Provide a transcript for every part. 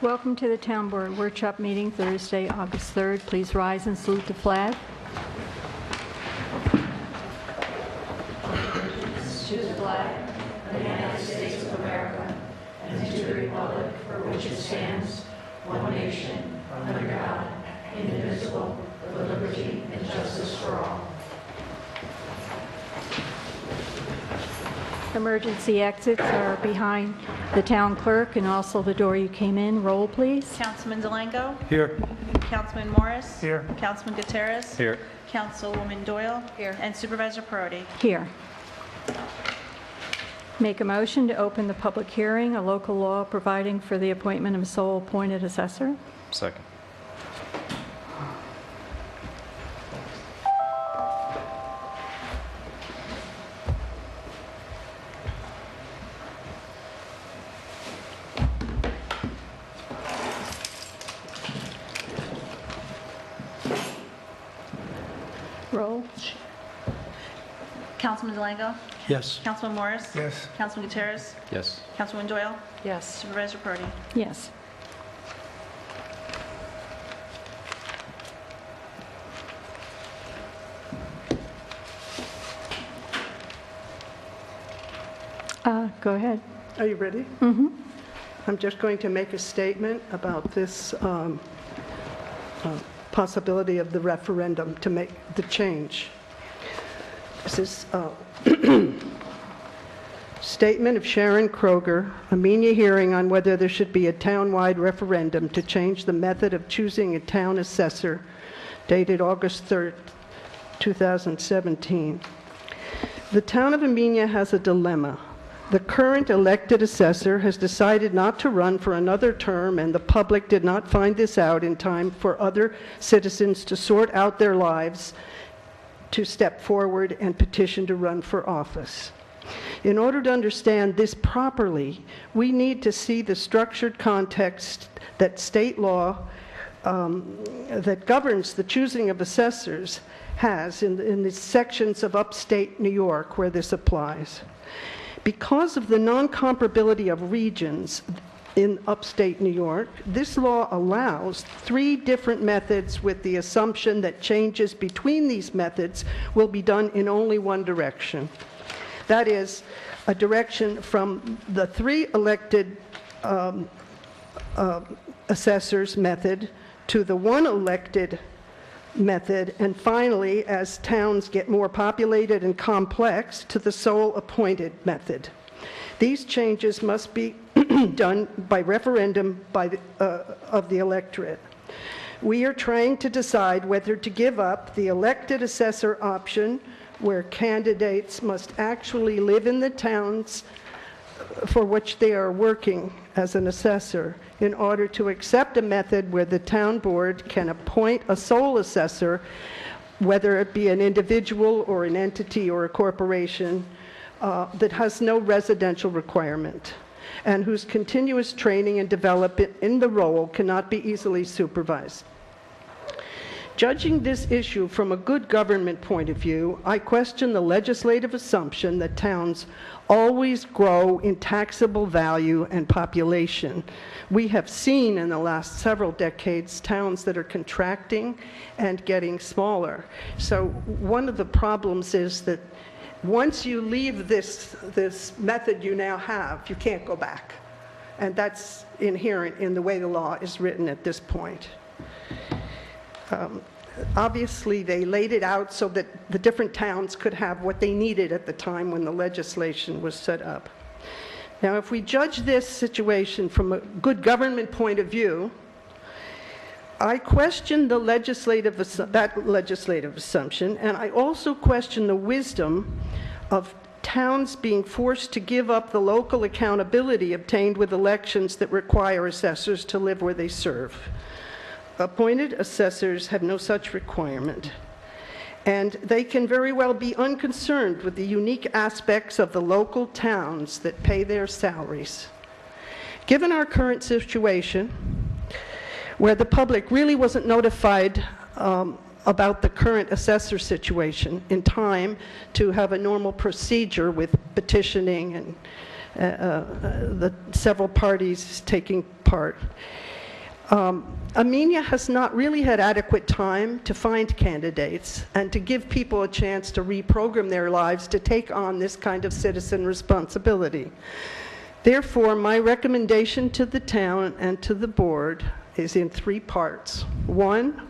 Welcome to the Town Board Workshop Meeting, Thursday, August 3rd. Please rise and salute the flag. To the flag of the United States of America and to the republic for which it stands, one nation, under God, indivisible, with liberty and justice for all. Emergency exits are behind the town clerk and also the door you came in. Roll, please. Councilman Delango? Here. Councilman Morris? Here. Councilman Gutierrez? Here. Councilwoman Doyle? Here. And Supervisor Perotti? Here. Make a motion to open the public hearing, a local law providing for the appointment of a sole appointed assessor. Second. Roll. Councilman Delango? Yes. Councilman Morris? Yes. Councilman Gutierrez? Yes. Councilwoman Doyle? Yes. Supervisor Perotti? Yes. Go ahead. Are you ready? Mm-hmm. I'm just going to make a statement about this possibility of the referendum to make the change. This is statement of Sharon Kroger, Amenia hearing on whether there should be a town-wide referendum to change the method of choosing a town assessor, dated August 3rd, 2017. The town of Amenia has a dilemma. The current elected assessor has decided not to run for another term, and the public did not find this out in time for other citizens to sort out their lives to step forward and petition to run for office. In order to understand this properly, we need to see the structured context that state law that governs the choosing of assessors has in the sections of upstate New York where this applies. Because of the non-comparability of regions in upstate New York, this law allows 3 different methods with the assumption that changes between these methods will be done in only one direction. That is, a direction from the 3 elected assessors method to the 1 elected method, and finally, as towns get more populated and complex, to the sole appointed method. These changes must be done by referendum of the electorate. We are trying to decide whether to give up the elected assessor option, where candidates must actually live in the towns for which they are working as an assessor, in order to accept a method where the town board can appoint a sole assessor, whether it be an individual or an entity or a corporation, that has no residential requirement and whose continuous training and development in the role cannot be easily supervised. Judging this issue from a good government point of view, I question the legislative assumption that towns always grow in taxable value and population. We have seen in the last several decades towns that are contracting and getting smaller. So one of the problems is that once you leave this method you now have, you can't go back. And that's inherent in the way the law is written at this point. Obviously, they laid it out so that the different towns could have what they needed at the time when the legislation was set up. Now, if we judge this situation from a good government point of view, I question that legislative assumption, and I also question the wisdom of towns being forced to give up the local accountability obtained with elections that require assessors to live where they serve. Appointed assessors have no such requirement, and they can very well be unconcerned with the unique aspects of the local towns that pay their salaries. Given our current situation, where the public really wasn't notified about the current assessor situation in time to have a normal procedure with petitioning the several parties taking part. Amenia has not really had adequate time to find candidates and to give people a chance to reprogram their lives to take on this kind of citizen responsibility. Therefore, my recommendation to the town and to the board is in 3 parts. 1,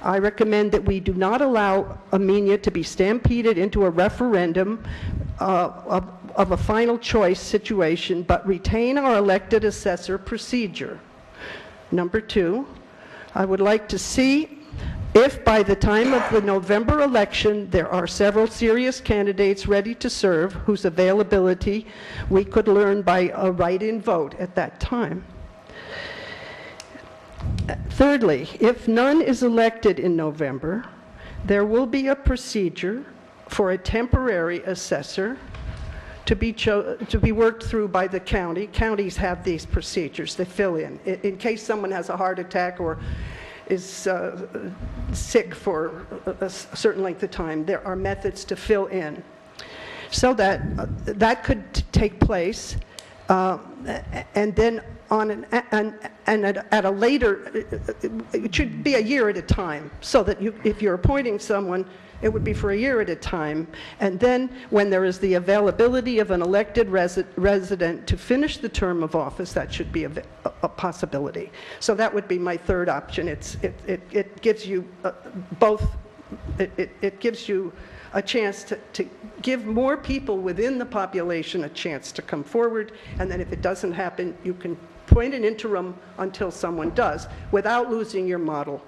I recommend that we do not allow Amenia to be stampeded into a referendum of a final choice situation, but retain our elected assessor procedure. Number 2, I would like to see if by the time of the November election there are several serious candidates ready to serve whose availability we could learn by a write-in vote at that time. Thirdly, if none is elected in November, there will be a procedure for a temporary assessor to be worked through by the county. Counties have these procedures. They fill in case someone has a heart attack or is sick for a certain length of time. There are methods to fill in, so that that could take place, and then on at a later, it should be a year at a time, so that if you're appointing someone, it would be for a year at a time. And then when there is the availability of an elected resident to finish the term of office, that should be a possibility. So that would be my third option. It gives you both, it gives you a chance to give more people within the population a chance to come forward, and then if it doesn't happen, you can appoint an interim until someone does, without losing your model.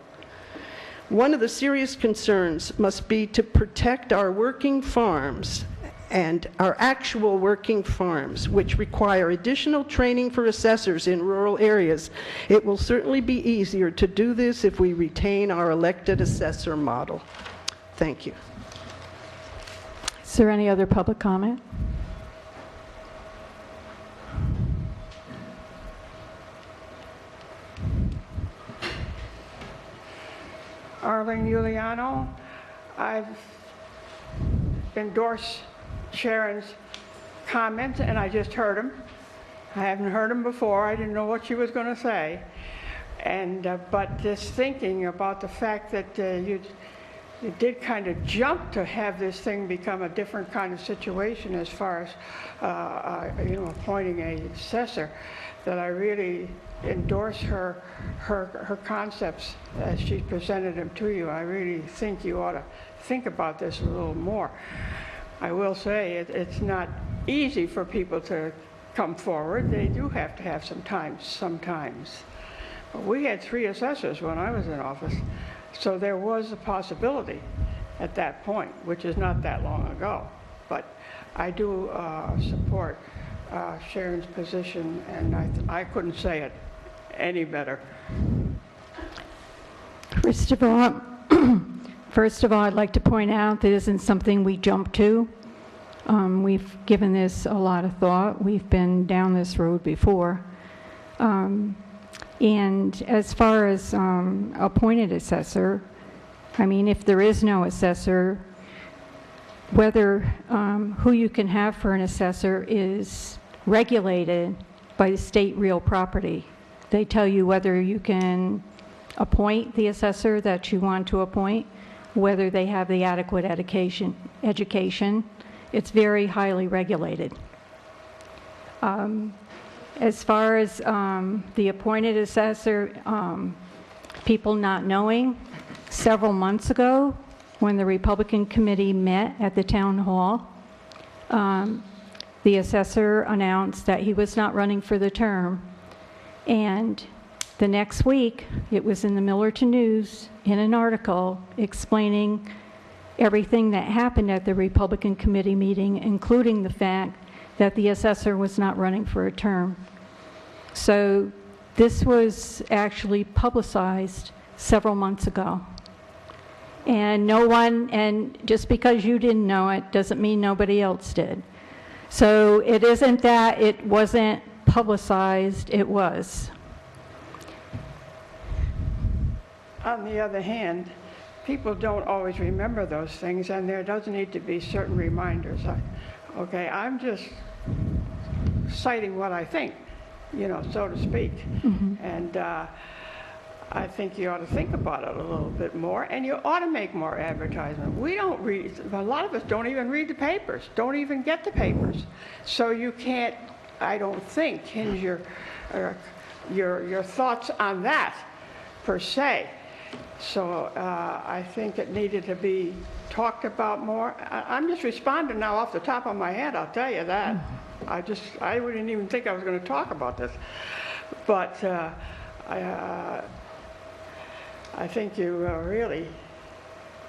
One of the serious concerns must be to protect our working farms and our actual working farms, which require additional training for assessors in rural areas. It will certainly be easier to do this if we retain our elected assessor model. Thank you. Is there any other public comment? Arlene Giuliano. I've endorsed Sharon's comments, and I just heard them. I haven't heard them before. I didn't know what she was going to say. And but just thinking about the fact that you did kind of jump to have this thing become a different kind of situation as far as appointing a assessor, that I really endorse her concepts as she presented them to you. I really think you ought to think about this a little more. I will say it's not easy for people to come forward. They do have to have some time sometimes. But we had 3 assessors when I was in office, so there was a possibility at that point, which is not that long ago. But I do support Sharon's position, and I couldn't say it any better. First of all, I'd like to point out that isn't something we jump to. We've given this a lot of thought. We've been down this road before. And as far as appointed assessor, I mean, if there is no assessor, whether who you can have for an assessor is regulated by the state real property. They tell you whether you can appoint the assessor that you want to appoint, whether they have the adequate education. It's very highly regulated. As far as the appointed assessor, people not knowing, several months ago when the Republican committee met at the town hall, the assessor announced that he was not running for the term. And the next week, it was in the Millerton News in an article explaining everything that happened at the Republican committee meeting, including the fact that the assessor was not running for a term. So this was actually publicized several months ago. And no one, and just because you didn't know it doesn't mean nobody else did. So it isn't that it wasn't publicized, it was. On the other hand, people don't always remember those things, and there does need to be certain reminders. Okay, I'm just citing what I think, so to speak. And I think you ought to think about it a little bit more, and you ought to make more advertisement. We don't read, a lot of us don't even read the papers, don't even get the papers. So you can't, I don't think, hinge your thoughts on that per se. So I think it needed to be talked about more. I'm just responding now off the top of my head, I'll tell you that. I wouldn't even think I was going to talk about this. But I think you really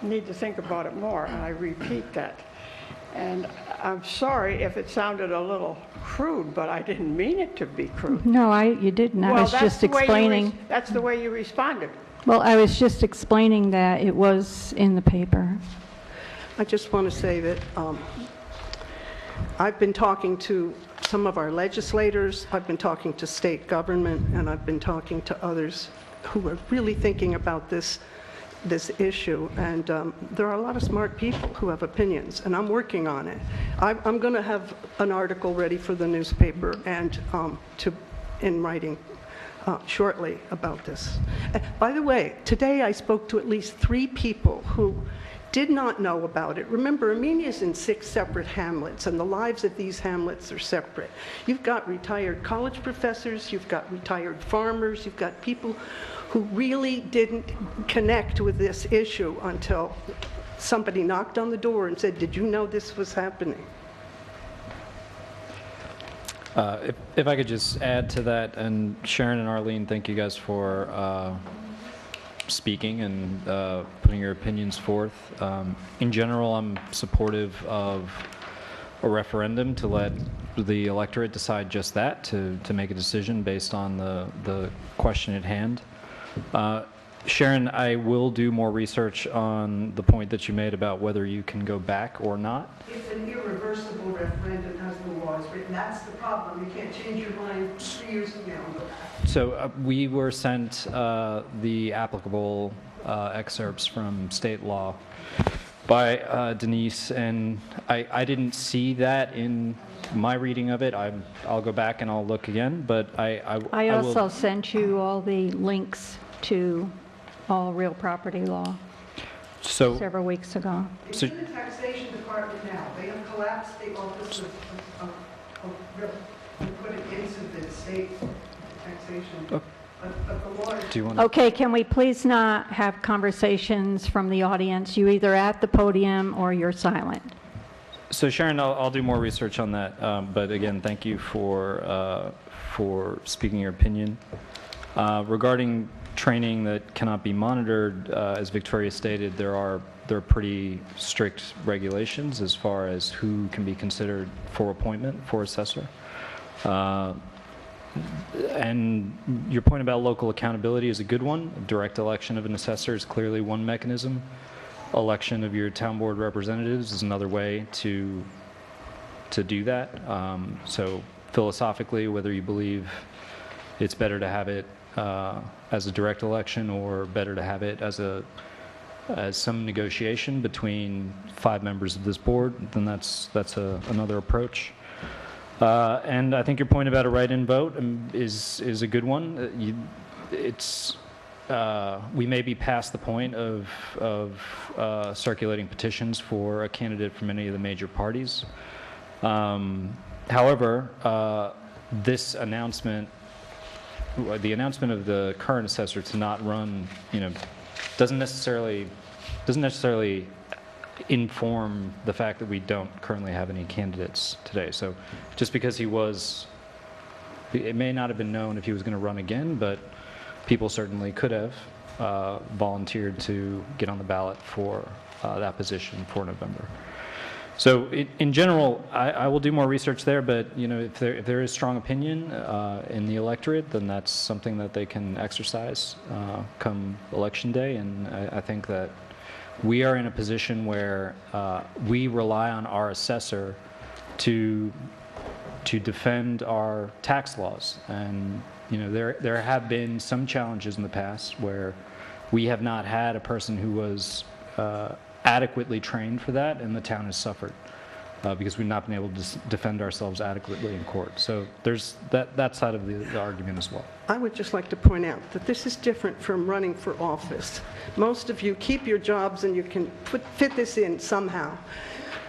need to think about it more, and I repeat that. And I'm sorry if it sounded a little crude, but I didn't mean it to be crude. No, you didn't. I was just explaining. That's the way you responded. Well, I was just explaining that it was in the paper. I just want to say that I've been talking to some of our legislators, I've been talking to state government, and I've been talking to others who are really thinking about this issue. And there are a lot of smart people who have opinions, and I'm working on it. I'm going to have an article ready for the newspaper and in writing shortly about this. By the way, today I spoke to at least 3 people who did not know about it. Remember, Armenia is in 6 separate hamlets, and the lives of these hamlets are separate. You've got retired college professors, you've got retired farmers, you've got people who really didn't connect with this issue until somebody knocked on the door and said, "Did you know this was happening?" If I could just add to that, and Sharon and Arlene, thank you guys for speaking and putting your opinions forth. In general, I'm supportive of a referendum to let the electorate decide just that, to make a decision based on the question at hand. Sharon, I will do more research on the point that you made about whether you can go back or not. It's an irreversible referendum as the law is written. That's the problem. You can't change your mind 3 years from now and go back. So we were sent the applicable excerpts from state law by Denise, and I didn't see that in my reading of it. I'll go back and I'll look again, but I also sent you all the links to all real property law several weeks ago. It's in the taxation department now. They have collapsed the office of real and put it into the state taxation. But the law is... Do you want to? Okay, can we please not have conversations from the audience? You either at the podium or you're silent. So Sharon, I'll do more research on that. But again, thank you for speaking your opinion. Regarding training that cannot be monitored, as Victoria stated, there are pretty strict regulations as far as who can be considered for appointment for assessor. And your point about local accountability is a good one. Direct election of an assessor is clearly one mechanism. Election of your town board representatives is another way to do that. So philosophically, whether you believe it's better to have it as a direct election or better to have it as some negotiation between 5 members of this board, then that's another approach. And I think your point about a write-in vote is a good one. We may be past the point of circulating petitions for a candidate from any of the major parties. However, this announcement, the announcement of the current assessor to not run, doesn't necessarily inform the fact that we don't currently have any candidates today. So just because it may not have been known if he was going to run again, but people certainly could have volunteered to get on the ballot for that position for November. So in general, I will do more research there, but if there is strong opinion in the electorate, then that's something that they can exercise come election day. And I think that we are in a position where we rely on our assessor to defend our tax laws. And there have been some challenges in the past where we have not had a person who was adequately trained for that, and the town has suffered. because we've not been able to defend ourselves adequately in court. So there's that side of the argument as well. I would just like to point out that this is different from running for office. Most of you keep your jobs and you can fit this in somehow.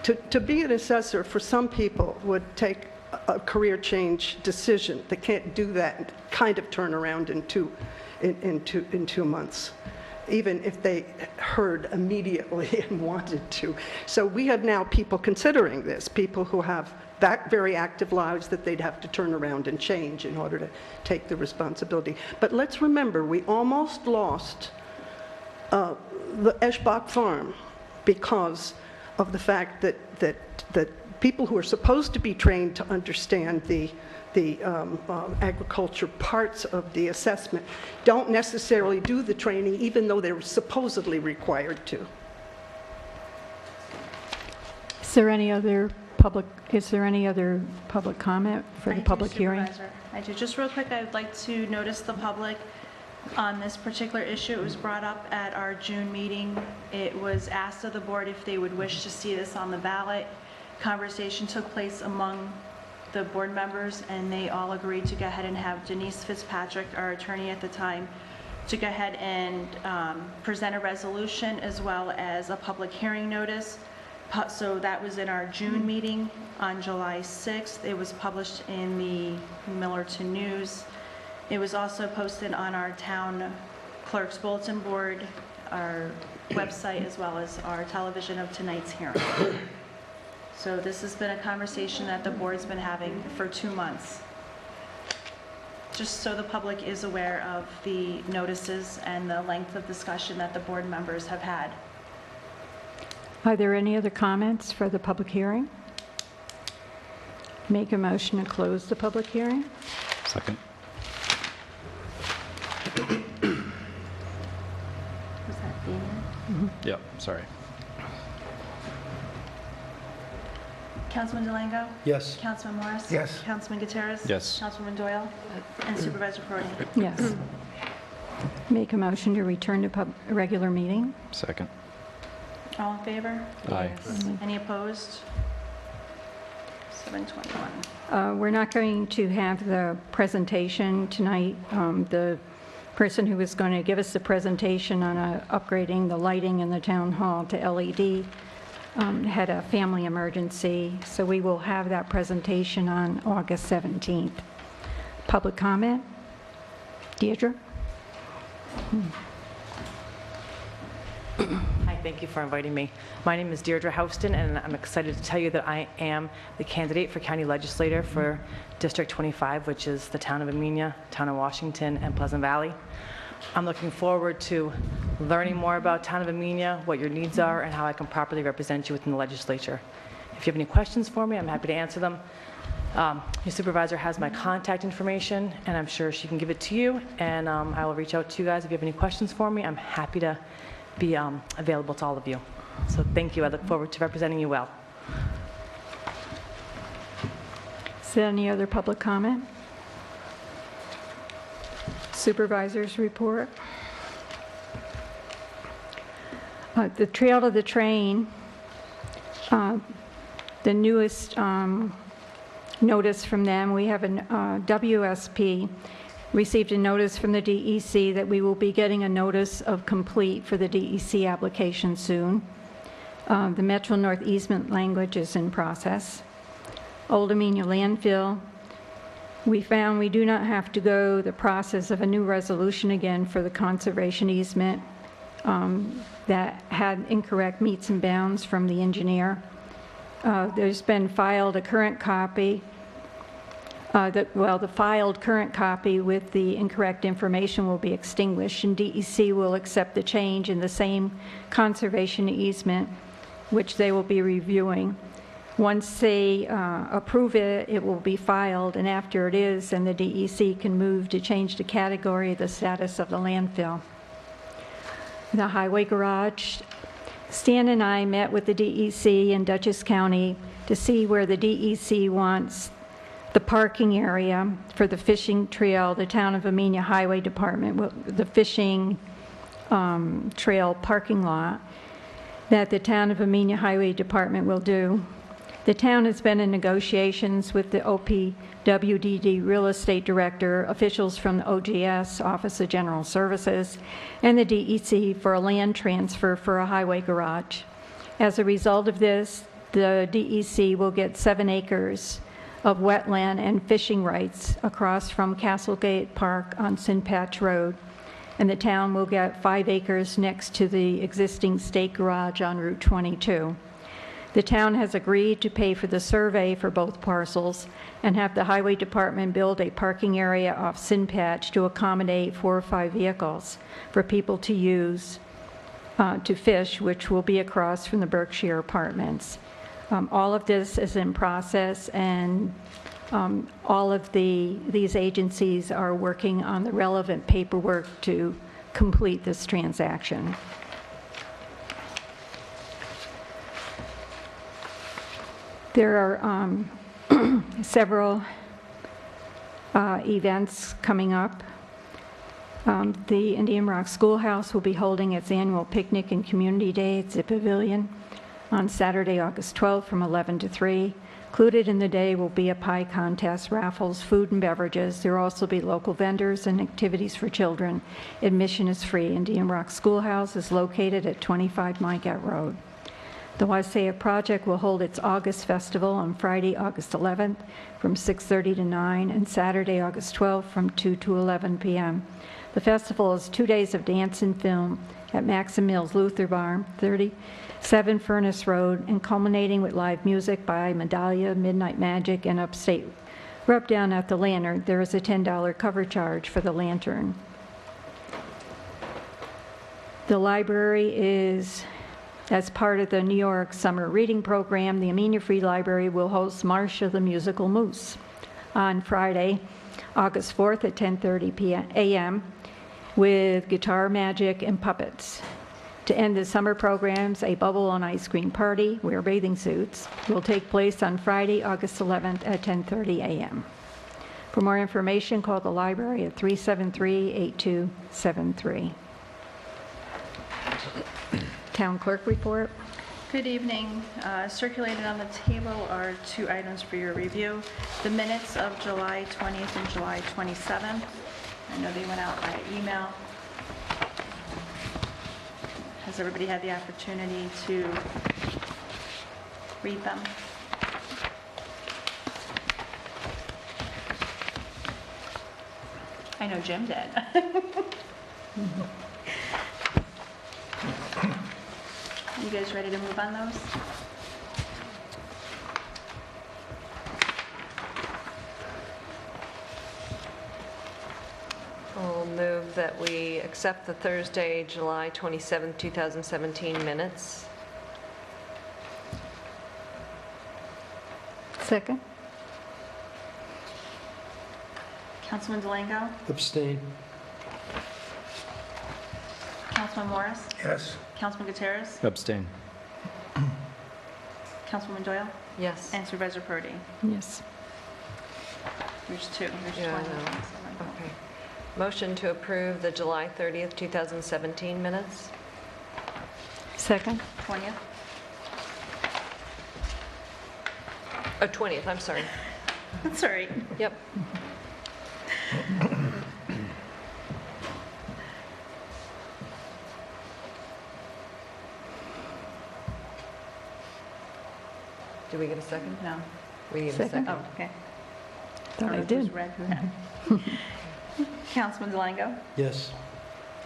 To be an assessor for some people would take a career change decision. They can't do that kind of turnaround in 2 months, even if they heard immediately and wanted to. So we have now people considering this, people who have that very active lives that they'd have to turn around and change in order to take the responsibility. But let's remember, we almost lost the Eschbach farm because of the fact that people who are supposed to be trained to understand the agriculture parts of the assessment don't necessarily do the training, even though they're supposedly required to. Is there any other public comment for the public hearing? Supervisor. I do. Just real quick, I would like to notice the public on this particular issue. It was brought up at our June meeting. It was asked of the board if they would wish to see this on the ballot. Conversation took place among the board members, and they all agreed to go ahead and have Denise Fitzpatrick, our attorney at the time, to go ahead and present a resolution as well as a public hearing notice. So that was in our June meeting on July 6th. It was published in the Millerton News. It was also posted on our town clerk's bulletin board, our website, as well as our television of tonight's hearing. So this has been a conversation that the board's been having for 2 months. Just so the public is aware of the notices and the length of discussion that the board members have had. Are there any other comments for the public hearing? Make a motion to close the public hearing. Second. Was that Damon? Yep, sorry. Councilman Delango? Yes. Councilman Morris? Yes. Councilman Gutierrez? Yes. Councilwoman Doyle? And Supervisor Prodi? Yes. Make a motion to return to regular meeting. Second. All in favor? Aye. Any opposed? 721. We're not going to have the presentation tonight. The person who was going to give us the presentation on upgrading the lighting in the town hall to LED had a family emergency, so we will have that presentation on August 17th. Public comment? Deirdre? Hi, thank you for inviting me. My name is Deirdre Houston, and I'm excited to tell you that I am the candidate for county legislator for District 25, which is the town of Amenia, town of Washington, and Pleasant Valley. I'm looking forward to learning more about town of Amenia, what your needs are, and how I can properly represent you within the legislature. If you have any questions for me, I'm happy to answer them. Your supervisor has my contact information, and I'm sure she can give it to you, and I will reach out to you guys if you have any questions for me. I'm happy to be available to all of you. So thank you. I look forward to representing you well. Is there any other public comment? Supervisor's report. The Trail to the Train, the newest notice from them, we have a WSP received a notice from the DEC that we will be getting a notice of complete for the DEC application soon. The Metro North easement language is in process. Old Amenia landfill, we found we do not have to go the process of a new resolution again for the conservation easement that had incorrect meets and bounds from the engineer. There's been filed a current copy, the filed current copy with the incorrect information will be extinguished, and DEC will accept the change in the same conservation easement, which they will be reviewing. Once they approve it, it will be filed, and after it is, then the DEC can move to change the category, the status of the landfill. The highway garage, Stan and I met with the DEC in Dutchess County to see where the DEC wants the parking area for the fishing trail. The town of Amenia Highway Department, the fishing trail parking lot that the town of Amenia Highway Department will do. The town has been in negotiations with the OPWDD Real Estate Director, officials from the OGS, Office of General Services, and the DEC for a land transfer for a highway garage. As a result of this, the DEC will get 7 acres of wetland and fishing rights across from Castlegate Park on Sin Patch Road, and the town will get 5 acres next to the existing state garage on Route 22. The town has agreed to pay for the survey for both parcels and have the Highway Department build a parking area off Sin Patch to accommodate 4 or 5 vehicles for people to use to fish, which will be across from the Berkshire Apartments. All of this is in process, and all of these agencies are working on the relevant paperwork to complete this transaction. There are several events coming up. The Indian Rock Schoolhouse will be holding its annual picnic and community day at the Pavilion on Saturday, August 12th from 11 to 3. Included in the day will be a pie contest, raffles, food and beverages. There will also be local vendors and activities for children. Admission is free. Indian Rock Schoolhouse is located at 25 Mygat Road. The Wasaya Project will hold its August Festival on Friday, August 11th from 6:30 to 9, and Saturday, August 12th from 2 to 11 p.m. The festival is 2 days of dance and film at Maxim Mills Luther Bar, 37 Furnace Road, and culminating with live music by Medallia, Midnight Magic, and Upstate Rub Down at the Lantern. There is a $10 cover charge for the lantern. The library is, as part of the New York Summer Reading Program, the Amenia Free Library will host Marcia the Musical Moose on Friday, August 4th at 10:30 a.m. with guitar magic and puppets. To end the summer programs, a bubble and ice cream party, wear bathing suits, will take place on Friday, August 11th at 10:30 a.m. For more information, call the library at 373-8273. Town clerk report. Good evening. Circulated on the table are 2 items for your review. The minutes of July 20th and July 27th. I know they went out by email. Has everybody had the opportunity to read them? I know Jim did. You guys ready to move on those? I'll move that we accept the Thursday, July 27, 2017 minutes. Second. Councilman Delango? Abstain. Councilman Morris? Yes. Councilman Gutierrez? Abstain. Councilwoman Doyle? Yes. And Supervisor Purdy? Yes. There's 2. There's Yeah, I 20. know. Okay. Motion to approve the July 30th, 2017 minutes. Second. 20th? Oh, 20th, I'm sorry. That's all right. Yep. Did we get a second? No. We need a Second. second. Oh, okay. Thought I Who's did. read who had? Councilman Delango? Yes.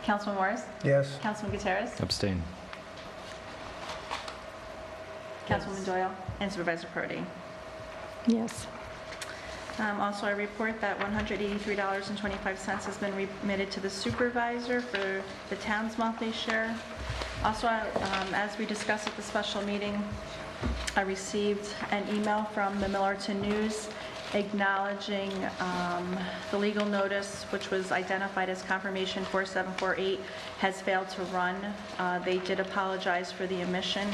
Councilman Morris? Yes. Councilman Gutierrez? Abstain. Councilwoman Doyle? And Supervisor Purdy? Yes. Also, I report that $183.25 has been remitted to the supervisor for the town's monthly share. Also, as we discussed at the special meeting, I received an email from the Millerton News acknowledging the legal notice, which was identified as confirmation 4748, has failed to run. They did apologize for the omission.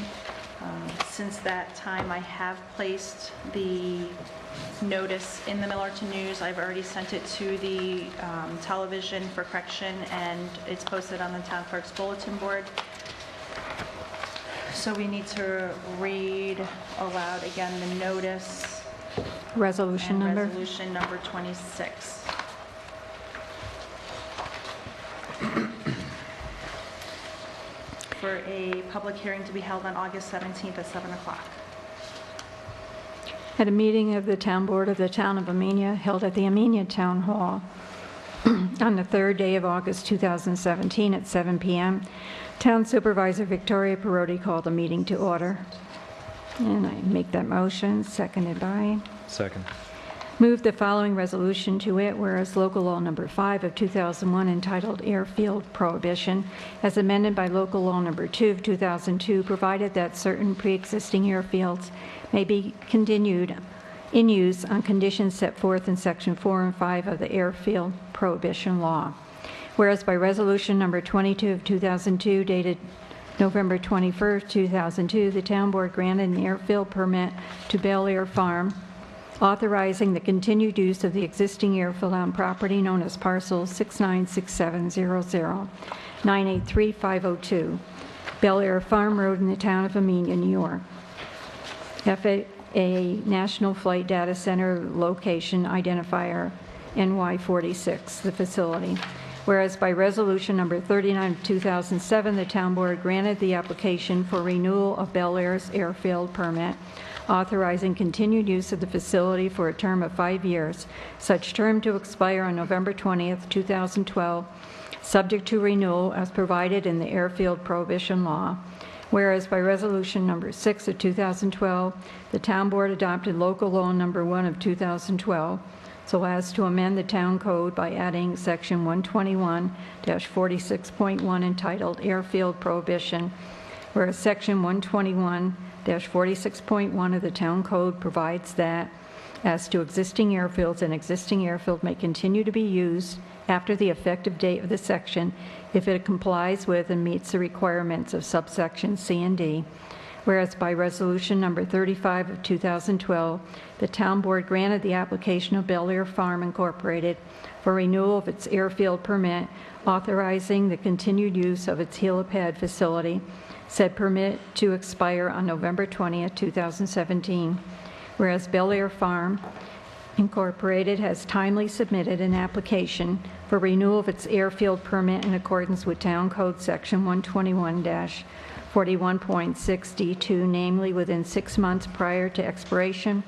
Since that time, I have placed the notice in the Millerton News. I've already sent it to the television for correction, and it's posted on the town clerk's bulletin board. So we need to read aloud again the notice Resolution and number? resolution number 26. For a public hearing to be held on August 17th at 7 o'clock. At a meeting of the Town Board of the Town of Amenia held at the Amenia Town Hall on the third day of August 2017 at 7 p.m., Town Supervisor Victoria Perotti called the meeting to order. And I make that motion, seconded by. Second. Move the following resolution to it, whereas local law number 5 of 2001 entitled Airfield Prohibition, as amended by local law number 2 of 2002, provided that certain pre-existing airfields may be continued in use on conditions set forth in section 4 and 5 of the Airfield Prohibition Law. Whereas by resolution number 22 of 2002, dated November 21st, 2002, the town board granted an airfield permit to Bel Air Farm, authorizing the continued use of the existing airfield on property known as parcel 696700-983-502, Bel Air Farm Road in the town of Amenia, New York. FAA National Flight Data Center location identifier NY46, the facility. Whereas by resolution number 39 of 2007, the town board granted the application for renewal of Bel Air's airfield permit, authorizing continued use of the facility for a term of 5 years, such term to expire on November 20th, 2012, subject to renewal as provided in the Airfield Prohibition Law. Whereas by resolution number 6 of 2012, the town board adopted local law number 1 of 2012, so as to amend the town code by adding section 121-46.1 entitled Airfield Prohibition, whereas section 121-46.1 of the town code provides that as to existing airfields, an existing airfield may continue to be used after the effective date of the section if it complies with and meets the requirements of subsection C and D. Whereas by resolution number 35 of 2012, the town board granted the application of Bel Air Farm Incorporated for renewal of its airfield permit, authorizing the continued use of its helipad facility, said permit to expire on November 20th, 2017. Whereas Bel Air Farm Incorporated has timely submitted an application for renewal of its airfield permit in accordance with Town Code Section 121-41.6 D2, namely within 6 months prior to expiration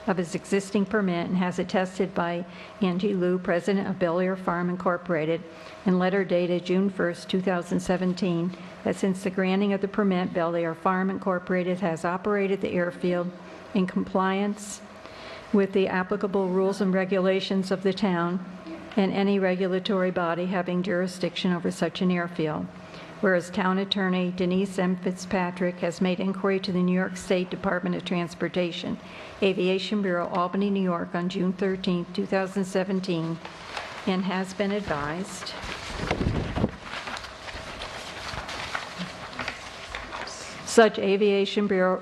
of its existing permit, and has attested by Angie Liu, president of Bel Air Farm Incorporated, in letter dated June 1st, 2017, that since the granting of the permit, Bel Air Farm Incorporated has operated the airfield in compliance with the applicable rules and regulations of the town and any regulatory body having jurisdiction over such an airfield. Whereas Town Attorney Denise M. Fitzpatrick has made inquiry to the New York State Department of Transportation, Aviation Bureau, Albany, New York, on June 13, 2017, and has been advised such Aviation Bureau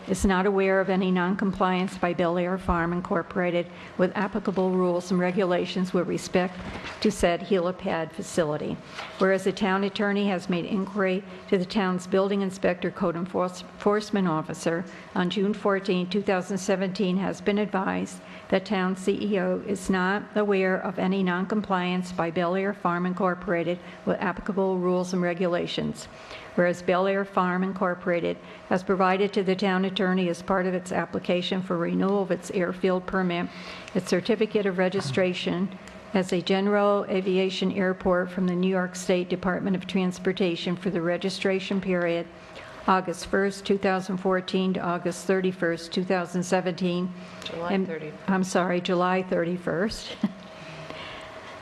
is not aware of any noncompliance by Bel Air Farm Incorporated with applicable rules and regulations with respect to said helipad facility. Whereas the town attorney has made inquiry to the town's building inspector code enforcement officer on June 14, 2017, has been advised that town CEO is not aware of any noncompliance by Bel Air Farm Incorporated with applicable rules and regulations. Whereas Bel Air Farm Incorporated has provided to the town attorney as part of its application for renewal of its airfield permit, its certificate of registration as a general aviation airport from the New York State Department of Transportation for the registration period August 1st, 2014 to August 31st, 2017. July 30th. I'm sorry, July 31st.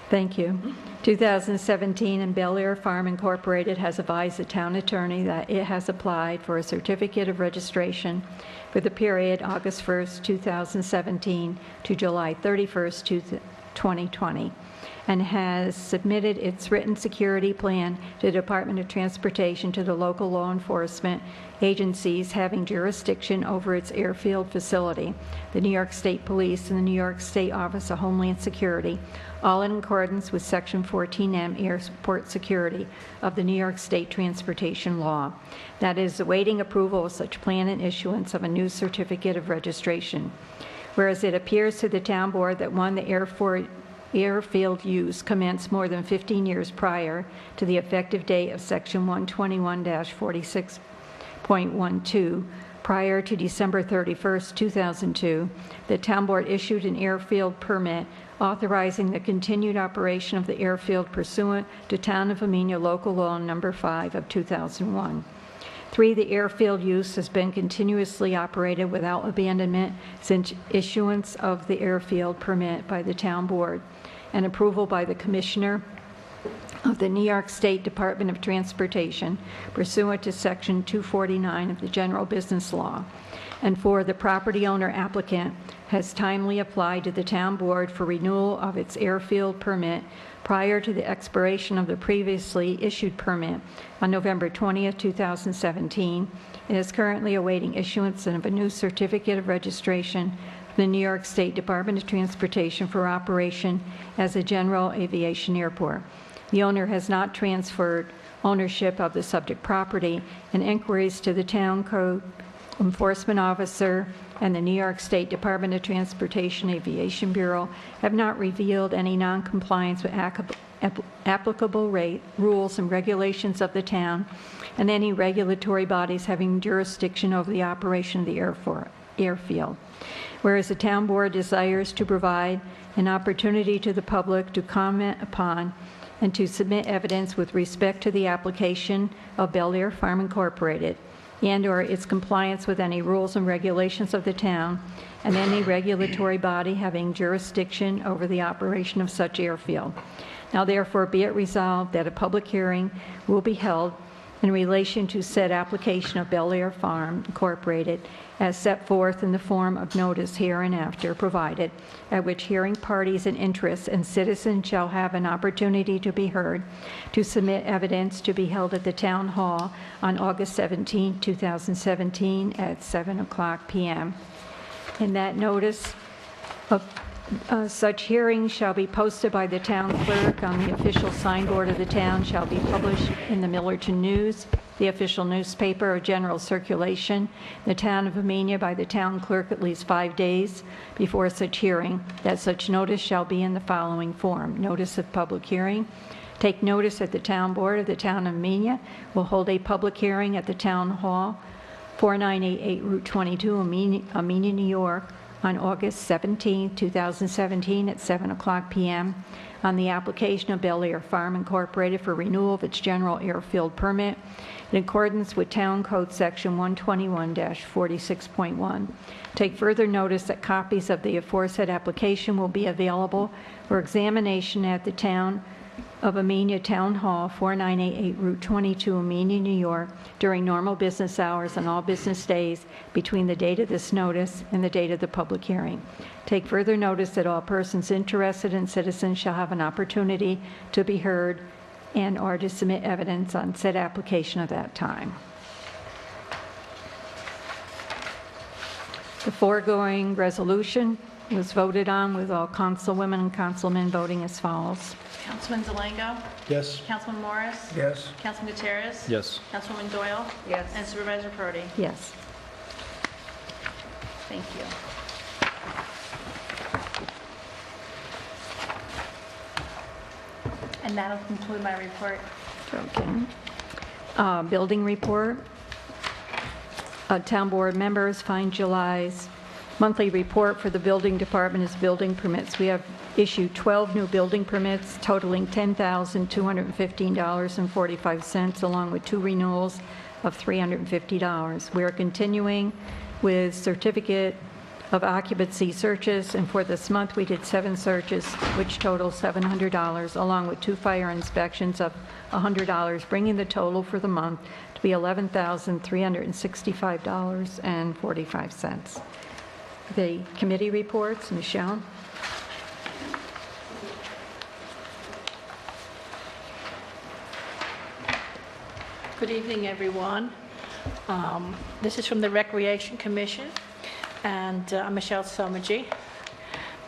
Thank you. 2017, and Bel Air Farm Incorporated has advised the town attorney that it has applied for a certificate of registration for the period August 1st, 2017 to July 31st, 2020, and has submitted its written security plan to the Department of Transportation to the local law enforcement agencies having jurisdiction over its airfield facility, the New York State Police and the New York State Office of Homeland Security, all in accordance with Section 14M Airport Security of the New York State Transportation Law. That is, awaiting approval of such plan and issuance of a new certificate of registration. Whereas it appears to the town board that one, the airfield use commenced more than 15 years prior to the effective date of Section 121-46.12, prior to December 31st, 2002, the town board issued an airfield permit authorizing the continued operation of the airfield pursuant to Town of Amenia Local Law Number 5 of 2001. 3, the airfield use has been continuously operated without abandonment since issuance of the airfield permit by the town board and approval by the Commissioner of the New York State Department of Transportation pursuant to Section 249 of the General Business Law. And 4, the property owner applicant has timely applied to the town board for renewal of its airfield permit prior to the expiration of the previously issued permit on November 20th, 2017, and is currently awaiting issuance of a new certificate of registration from the New York State Department of Transportation for operation as a general aviation airport. The owner has not transferred ownership of the subject property, and inquiries to the town code enforcement officer and the New York State Department of Transportation Aviation Bureau have not revealed any noncompliance with applicable rules and regulations of the town and any regulatory bodies having jurisdiction over the operation of the airfield. Whereas the town board desires to provide an opportunity to the public to comment upon and to submit evidence with respect to the application of Bel Air Farm Incorporated and/or its compliance with any rules and regulations of the town and any regulatory body having jurisdiction over the operation of such airfield. Now therefore be it resolved that a public hearing will be held in relation to said application of Bel Air Farm Incorporated as set forth in the form of notice hereinafter provided, at which hearing parties and interests and citizens shall have an opportunity to be heard, to submit evidence to be held at the Town Hall on August 17, 2017 at 7:00 p.m. In that notice of such hearing shall be posted by the town clerk on the official signboard of the town, shall be published in the Millerton News, the official newspaper of general circulation, the town of Amenia, by the town clerk at least 5 days before such hearing, that such notice shall be in the following form. Notice of public hearing. Take notice that the town board of the town of Amenia will hold a public hearing at the town hall, 4988 Route 22, Amenia, New York, on August 17, 2017 at 7:00 p.m. on the application of Bel Air Farm Incorporated for renewal of its general airfield permit in accordance with Town Code Section 121-46.1. Take further notice that copies of the aforesaid application will be available for examination at the Town of Amenia Town Hall, 4988 Route 22, Amenia, New York, during normal business hours on all business days between the date of this notice and the date of the public hearing. Take further notice that all persons interested and citizens shall have an opportunity to be heard and/or to submit evidence on said application at that time. The foregoing resolution was voted on with all councilwomen and councilmen voting as follows. Councilman Zelenko? Yes. Councilman Morris? Yes. Councilman Gutierrez? Yes. Councilwoman Doyle? Yes. And Supervisor Prodi? Yes. Thank you. And that'll conclude my report. Okay. Building report. Town board members find July's monthly report for the building department is building permits. We have issued 12 new building permits totaling $10,215.45, along with 2 renewals of $350. We are continuing with certificate of occupancy searches, and for this month we did 7 searches, which total $700, along with 2 fire inspections of $100, bringing the total for the month to be $11,365.45. The committee reports, Michelle. Good evening, everyone. This is from the Recreation Commission, and I'm Michelle Somagy.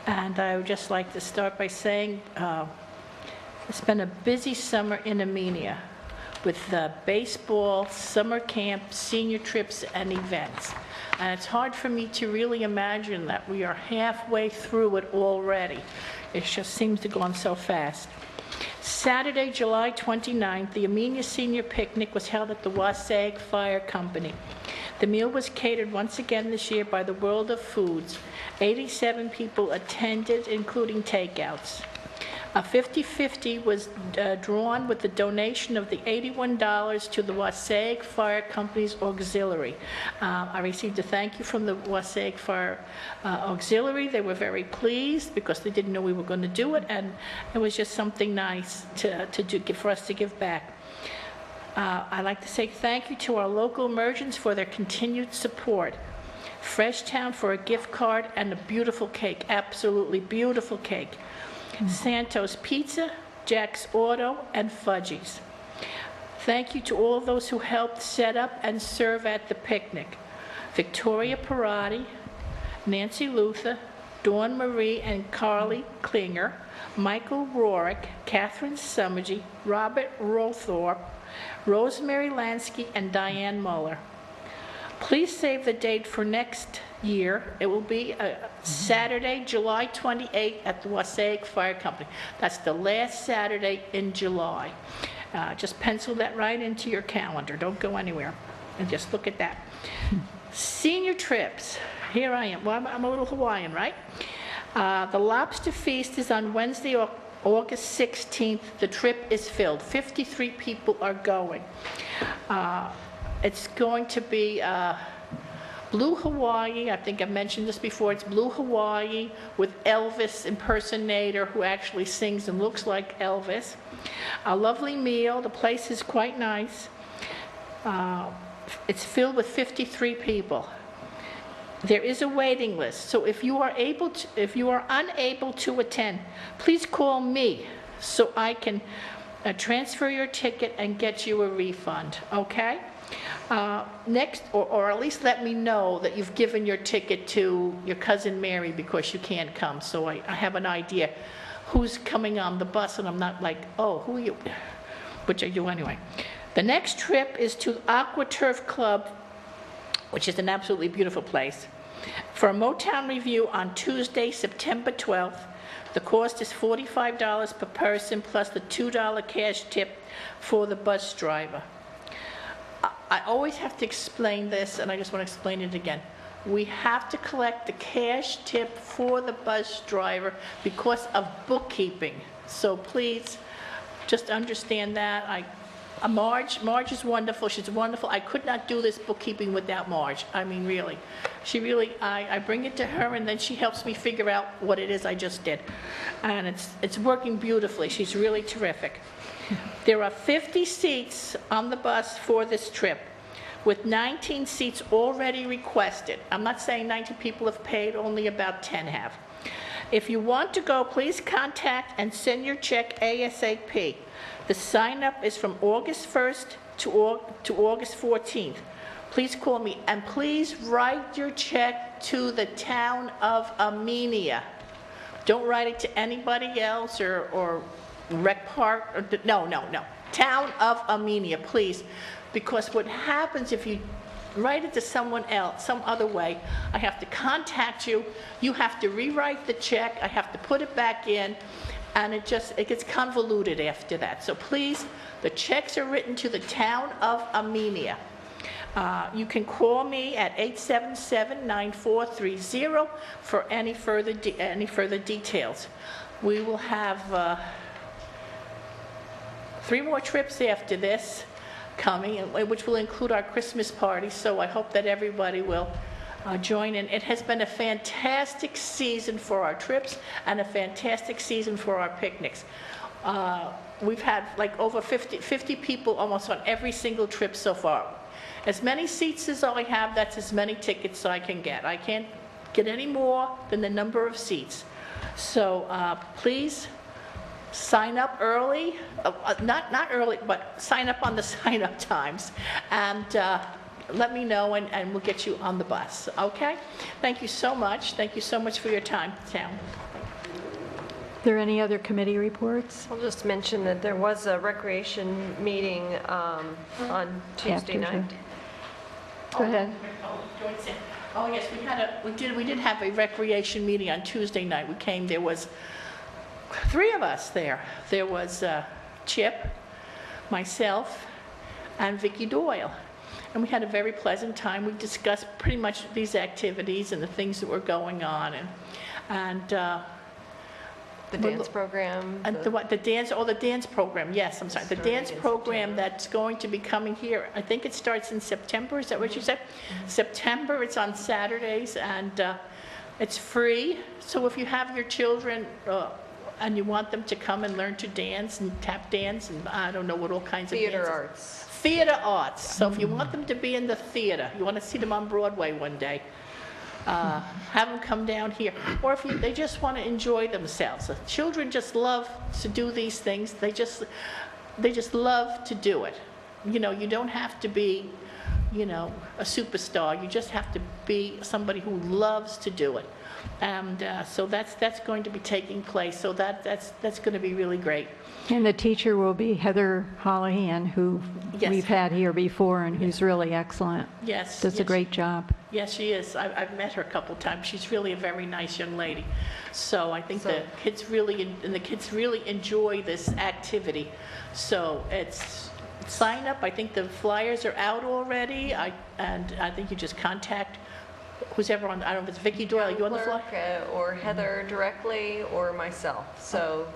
And I would just like to start by saying it's been a busy summer in Armenia with baseball, summer camp, senior trips, and events. And it's hard for me to really imagine that we are halfway through it already. It just seems to go on so fast. Saturday, July 29th, the Armenia Senior Picnic was held at the Wasaig Fire Company. The meal was catered once again this year by the World of Foods. 87 people attended, including takeouts. A 50-50 was drawn with the donation of the $81 to the Wasaig Fire Company's auxiliary. I received a thank you from the Wasaig Fire Auxiliary. They were very pleased because they didn't know we were going to do it, and it was just something nice to do, for us to give back. I'd like to say thank you to our local merchants for their continued support. Fresh Town for a gift card and a beautiful cake, absolutely beautiful cake. Santos Pizza, Jack's Auto, and Fudgies. Thank you to all those who helped set up and serve at the picnic. Victoria Parati, Nancy Luther, Dawn Marie and Carly Klinger, Michael Rorick, Catherine Summergy, Robert Rothorpe, Rosemary Lansky, and Diane Muller. Please save the date for next year. It will be Saturday, July 28th at the Wasaig Fire Company. That's the last Saturday in July. Just pencil that right into your calendar. Don't go anywhere. And just look at that. Senior trips. Here I am. Well, I'm a little Hawaiian, right? The Lobster Feast is on Wednesday, August 16th. The trip is filled. 53 people are going. It's going to be Blue Hawaii. I think I've mentioned this before. It's Blue Hawaii with Elvis impersonator who actually sings and looks like Elvis. A lovely meal. The place is quite nice. It's filled with 53 people. There is a waiting list, so if you are unable to attend, please call me so I can transfer your ticket and get you a refund. Okay? Next, or at least let me know that you've given your ticket to your cousin Mary because you can't come, so I have an idea who's coming on the bus, and I'm not like, oh, who are you? Which I do anyway. The next trip is to Aqua Turf Club, which is an absolutely beautiful place, for a Motown review on Tuesday, September 12th. The cost is $45 per person plus the $2 cash tip for the bus driver. I always have to explain this, and I just want to explain it again. We have to collect the cash tip for the bus driver because of bookkeeping. So please, just understand that. Marge is wonderful. She's wonderful. I could not do this bookkeeping without Marge. I mean, really. I bring it to her, and then she helps me figure out what it is I just did. And it's working beautifully. She's really terrific. There are 50 seats on the bus for this trip, with 19 seats already requested. I'm not saying 19 people have paid, only about 10 have. If you want to go, please contact and send your check ASAP. The sign-up is from August 1st to August 14th. Please call me, and please write your check to the town of Armenia. Don't write it to anybody else or Rec Park. No. Town of Armenia, please. Because what happens if you write it to someone else, some other way, I have to contact you, you have to rewrite the check, I have to put it back in, and it gets convoluted after that. So please, the checks are written to the town of Armenia. You can call me at 877-9430 for any further details. We will have 3 more trips after this coming, which will include our Christmas party, so I hope that everybody will join in. It has been a fantastic season for our trips and a fantastic season for our picnics. We've had like over 50 people almost on every single trip so far. As many seats as I have, that's as many tickets I can get. I can't get any more than the number of seats. So please sign up early, not early, but sign up on the sign-up times, and let me know, and we'll get you on the bus, okay? Thank you so much. Thank you so much for your time, town. Are there any other committee reports? I'll just mention that there was a recreation meeting on Tuesday After night. Go ahead. Oh, yes, we did have a recreation meeting on Tuesday night. We came, there was 3 of us there. There was Chip, myself, and Vicki Doyle. And we had a very pleasant time. We discussed pretty much these activities and the things that were going on, and The dance program. the dance program, yes, I'm sorry. The dance Starting in program September. that's going to be coming here, I think it starts in September, is that what you said? September, it's on Saturdays, and it's free. So if you have your children and you want them to come and learn to dance and tap dance and I don't know what all kinds of Theater dances. arts. Theater arts. So if you want them to be in the theater, you want to see them on Broadway one day, have them come down here. Or if they just want to enjoy themselves. The children just love to do these things. They just love to do it. You know, you don't have to be, you know, a superstar. You just have to be somebody who loves to do it. And so that's going to be taking place. So that's going to be really great. And the teacher will be Heather Holohan, who Yes. we've had here before and who's really excellent. Yes. Does a yes. great job. Yes, she is. I've met her a couple times. She's really a very nice young lady. So I think the kids really enjoy this activity. So it's sign up. I think the flyers are out already. And I think you just contact who's ever on. I don't know if it's Vicki Doyle. Are you on the flyer? Clerk, or Heather directly, or myself. So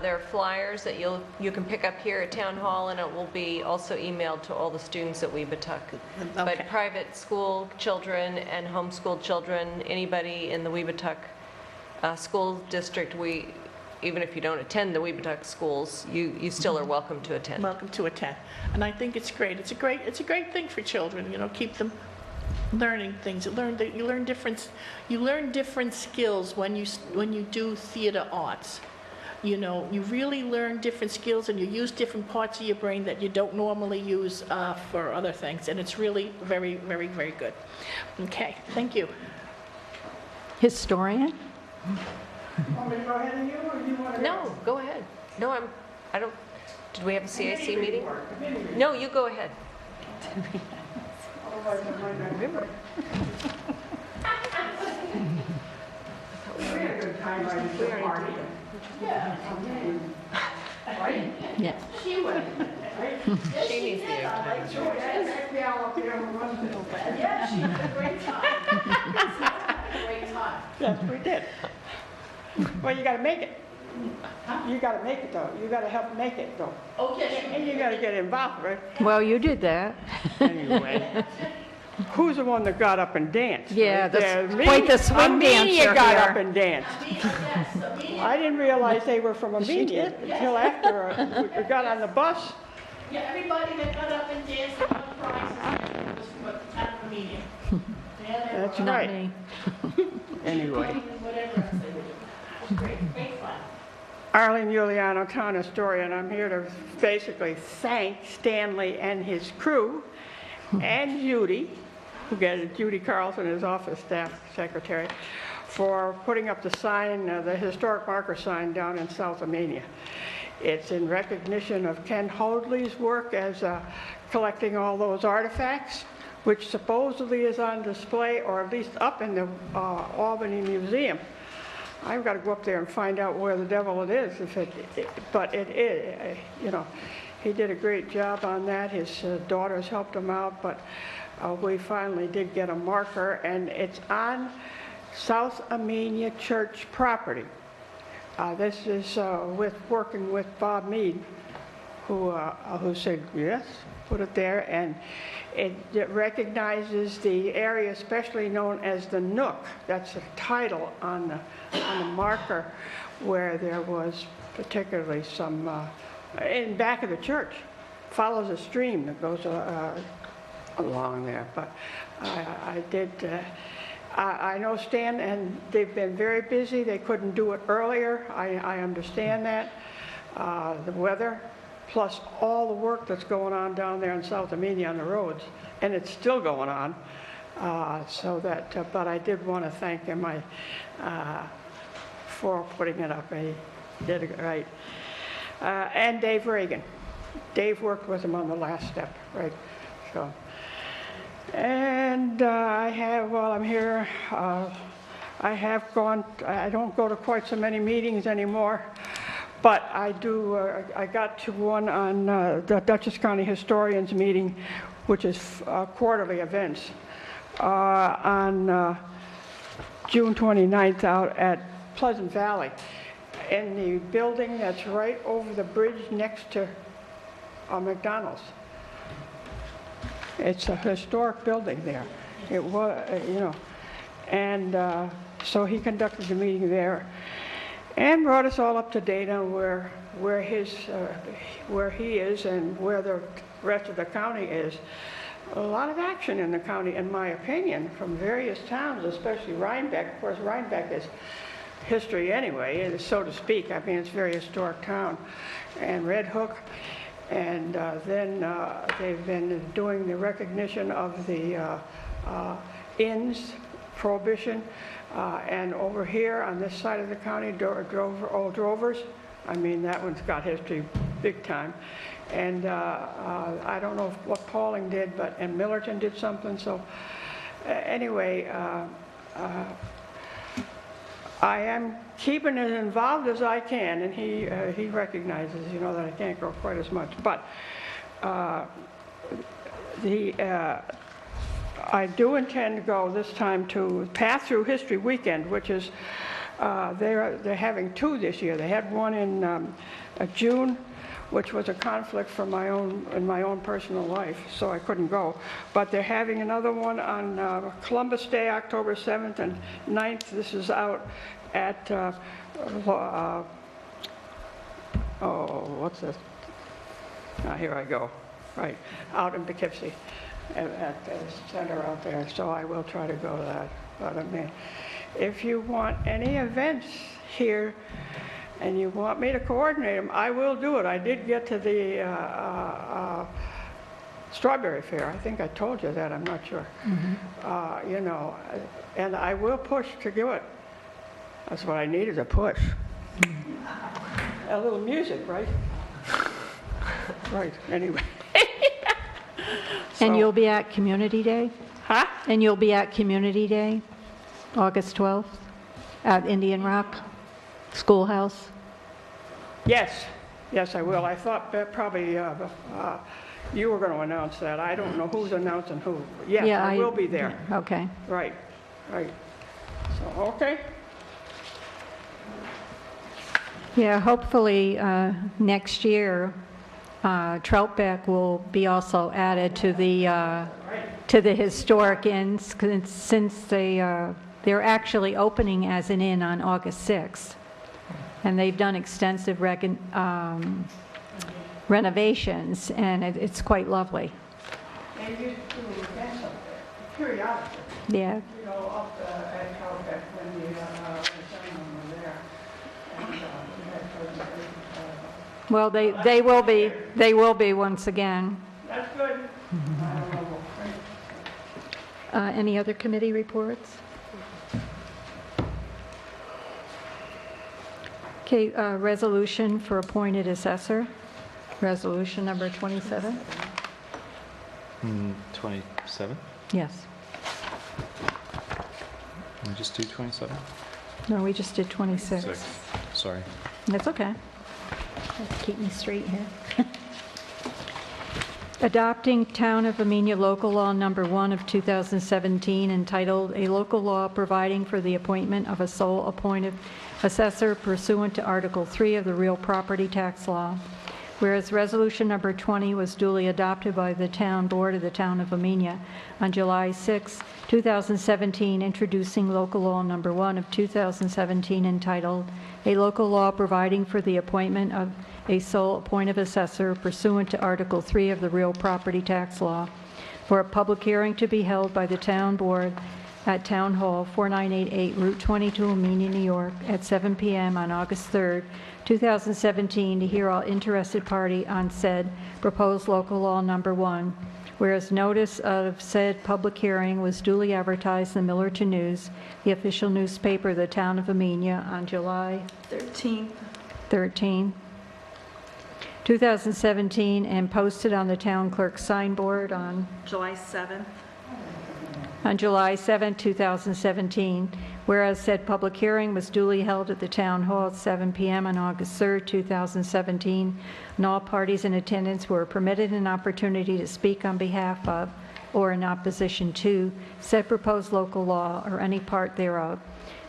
there are flyers that you can pick up here at Town Hall, and it will be also emailed to all the students at Weebatuck. Okay. But private school children and homeschooled children, anybody in the Weebatuck school district, even if you don't attend the Weebatuck schools, you still are welcome to attend. Welcome to attend. And I think it's great. It's a great thing for children. You know, keep them learning things. You learn different skills when you do theater arts. You know, you really learn different skills and you use different parts of your brain that you don't normally use for other things. And it's really very, very, very good. Okay, thank you. Historian? Want me to go ahead and you, or you want to? No, go ahead. No, I don't, did we have a CAC meeting? No, you go ahead. Otherwise, I might not remember. We had a good time right at the party. Right? Yes. She would. She needs the airtime. Yeah, she had a great time. Great time. Yes, we did. Well, you gotta make it. You gotta make it though. You gotta help make it though. Okay. And you gotta get involved, right? Well, you did that. Anyway. Who's the one that got up and danced? Yeah, Right there. quite the swing Amelia dancer got here. up and danced. I didn't realize they were from Amelia until after we got on the bus. Yeah, everybody that got up and danced and won prizes was from the town of Amelia. That's Not right. me. Anyway. Whatever else they were doing. Great fun. Arlene Giuliano, town historian. I'm here to basically thank Stanley and his crew and Judy, Judy Carlson, his office staff secretary, for putting up the sign, the historic marker sign down in South Armenia. It's in recognition of Ken Hoadley's work as collecting all those artifacts, which supposedly is on display, or at least up in the Albany Museum. I've got to go up there and find out where the devil it is, but it is, you know, he did a great job on that. His daughters helped him out, but we finally did get a marker, and it's on South Armenia Church property. This is working with Bob Mead, who said, yes, put it there, and it recognizes the area especially known as the Nook. That's a title on the marker, where there was particularly some, in back of the church, follows a stream that goes along there. But I know Stan, and they've been very busy. They couldn't do it earlier. I understand that. the weather, plus all the work that's going on down there in South Armenia on the roads, and it's still going on. But I did want to thank him for putting it up. He did it right. And Dave Reagan. Dave worked with him on the last step, right? So, and while I'm here, I don't go to quite so many meetings anymore, but I do, I got to one on the Dutchess County Historians meeting, which is quarterly events, on June 29th out at Pleasant Valley, in the building that's right over the bridge next to McDonald's. It's a historic building there. It was, and so he conducted the meeting there and brought us all up to date on where he is and where the rest of the county is. A lot of action in the county, in my opinion, from various towns, especially Rhinebeck. Of course, Rhinebeck is history anyway, so to speak. I mean, it's a very historic town. And Red Hook. And then they've been doing the recognition of the inns, Prohibition, and over here on this side of the county, Old Drovers. I mean, that one's got history big time. And I don't know what Pauling did, and Millerton did something. So anyway, I am keeping as involved as I can, and he recognizes, that I can't go quite as much. But I do intend to go this time to Path Through History Weekend, which is they're having two this year. They had one in June, which was a conflict for in my own personal life, so I couldn't go. But they're having another one on Columbus Day, October 7th and 9th. This is out at, what's this? Here I go. Right, out in Poughkeepsie, at the center out there. So I will try to go to that. But I mean, if you want any events here, and you want me to coordinate them, I will do it. I did get to the Strawberry Fair. I think I told you that, I'm not sure. And I will push to do it. That's what I need, is a push. A little music, right? Right, anyway. And you'll be at Community Day? Huh? And you'll be at Community Day, August 12th, at Indian Rock Schoolhouse? Yes, I will. I thought that probably you were going to announce that. I don't know who's announcing who. Yes, Yeah, I will be there. Okay. Right. So, okay. Yeah, hopefully next year, Troutbeck will be also added to the historic inns, since they're actually opening as an inn on August 6th. And they've done extensive renovations, and it's quite lovely. And you do events up there, periodically. Yeah. Up at Troutbeck when the gentlemen were there. And we had presentations. Well, they will be once again. That's good. I don't know. Any other committee reports? Okay, resolution for appointed assessor, resolution number 27. 27? Yes. Can we just do 27? No, we just did 26. Sorry. That's okay. Keep me straight here. Adopting Town of Amenia Local Law Number 1 of 2017, entitled "A Local Law Providing for the Appointment of a Sole Appointed Assessor Pursuant to Article 3 of the Real Property Tax Law." Whereas Resolution Number 20 was duly adopted by the Town Board of the Town of Amenia on July 6, 2017, introducing Local Law Number 1 of 2017, entitled "A Local Law Providing for the Appointment of a Sole Appointed Assessor Pursuant to Article 3 of the Real Property Tax Law," for a public hearing to be held by the Town Board at Town Hall, 4988 Route 22, Amenia, New York, at 7 p.m. on August 3rd, 2017, to hear all interested party on said proposed local law number 1. Whereas notice of said public hearing was duly advertised in the Millerton News, the official newspaper of the town of Amenia, on July 13, 2017, and posted on the town clerk's signboard on July 7th. July 7, 2017, whereas said public hearing was duly held at the Town Hall at 7 p.m. on August 3, 2017, and all parties in attendance were permitted an opportunity to speak on behalf of or in opposition to said proposed local law or any part thereof,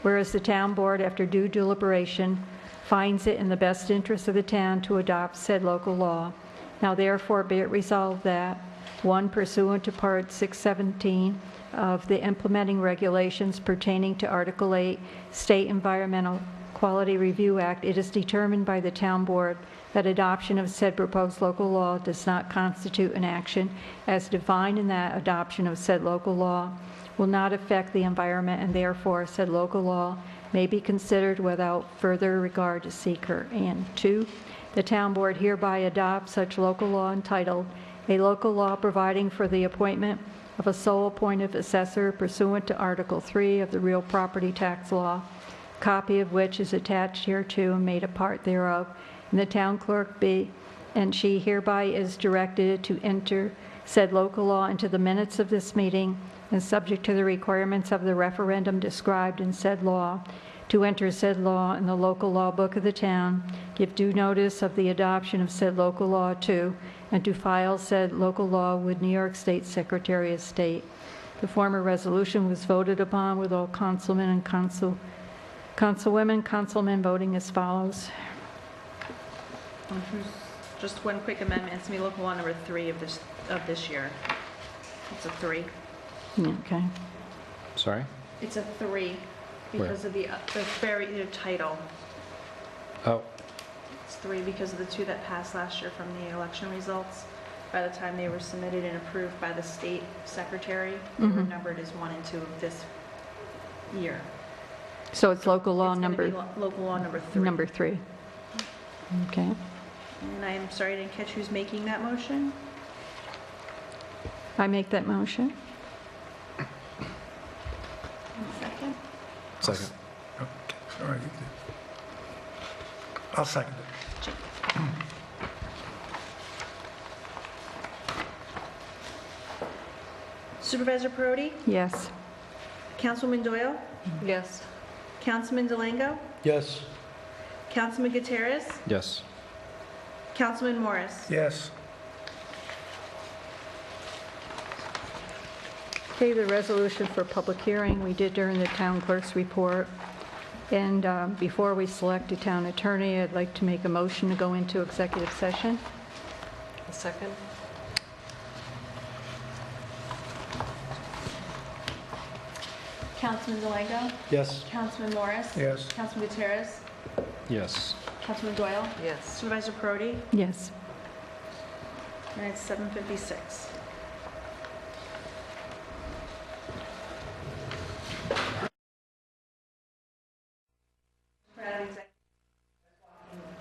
whereas the Town Board, after due deliberation, finds it in the best interest of the town to adopt said local law. Now therefore be it resolved that, 1, pursuant to Part 617 of the implementing regulations pertaining to Article 8 State Environmental Quality Review Act, it is determined by the Town Board that adoption of said proposed local law does not constitute an action as defined in that adoption of said local law will not affect the environment, and therefore said local law may be considered without further regard to seeker. And 2, the Town Board hereby adopts such local law entitled, a local law providing for the appointment of a sole appointed assessor pursuant to Article 3 of the Real Property Tax Law, copy of which is attached hereto and made a part thereof, and the town clerk be, and she hereby is directed to enter said local law into the minutes of this meeting, and subject to the requirements of the referendum described in said law, to enter said law in the local law book of the town, give due notice of the adoption of said local law too, and to file said local law with New York State Secretary of State. The former resolution was voted upon with all councilmen and councilwomen voting as follows. Just one quick amendment. It's going to be local law number 3 of this year. It's a 3. Okay. Sorry? It's a 3 because of the title. Oh, It's 3 because of the 2 that passed last year from the election results. By the time they were submitted and approved by the state secretary, they were numbered as 1 and 2 of this year. So it's local law It's gonna number be local law number 3. number 3. Okay. And I am sorry I didn't catch who's making that motion. I make that motion. Second. second. Okay, sorry. I'll second it. Supervisor Perotti, Yes. Councilwoman Doyle, Yes. Councilman DeLango, Yes. Councilman Gutierrez, Yes. Councilman Morris. Yes. Okay, the resolution for public hearing we did during the town clerk's report. And before we select a town attorney, I'd like to make a motion to go into executive session. A second? Councilman DeLango, Yes. Councilman Morris. Yes. Councilman Gutierrez, Yes. Councilman Doyle, Yes. Supervisor Perotti, Yes. and it's 7:56.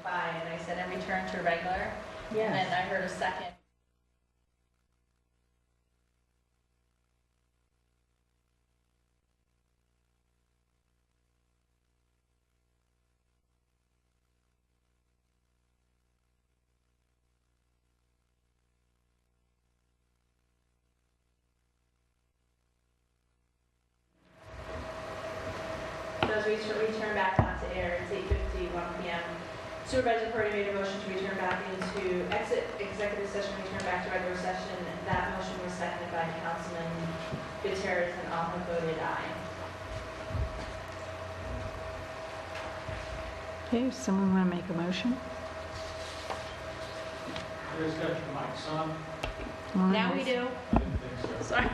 By, and I said, and return to regular. And then I heard a second. Does return back onto air, it's 8:51 p.m. Supervisor Perotti made a motion to return back into exit executive session, return back to regular session. That motion was seconded by Councilman Gutierrez, and all have voted aye. Okay, does someone want to make a motion? Now we do. Sorry.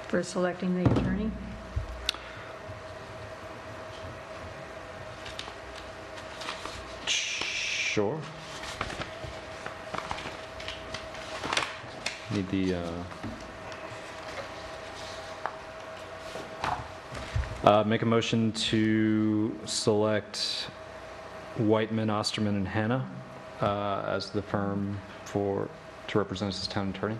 For selecting the attorney? Sure. Need the Make a motion to select Whiteman, Osterman, and Hannah as the firm to represent us as town attorney.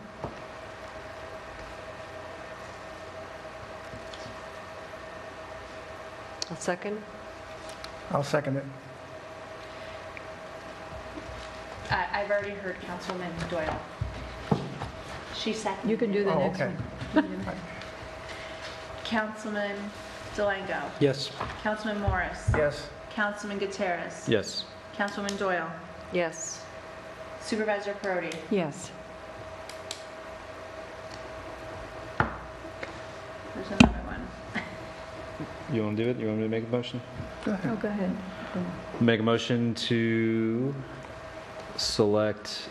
A second? I'll second it. I've already heard Councilwoman Doyle. She seconded. You can do the Oh, next okay. one. Councilman Delango. Yes. Councilman Morris. Yes. Councilman Gutierrez. Yes. Councilwoman Doyle. Yes. Supervisor Perotti. Yes. There's another one. You want to do it? You want me to make a motion? Oh, go ahead. Make a motion to select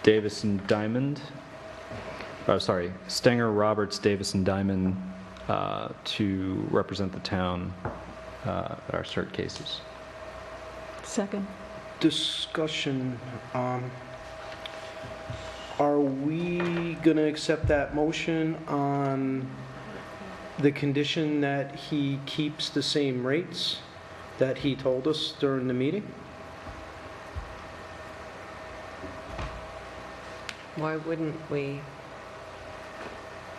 Davis and Diamond, Stenger, Roberts, Davis, and Diamond to represent the town at our cert cases. Second. Discussion, are we going to accept that motion on the condition that he keeps the same rates that he told us during the meeting? Why wouldn't we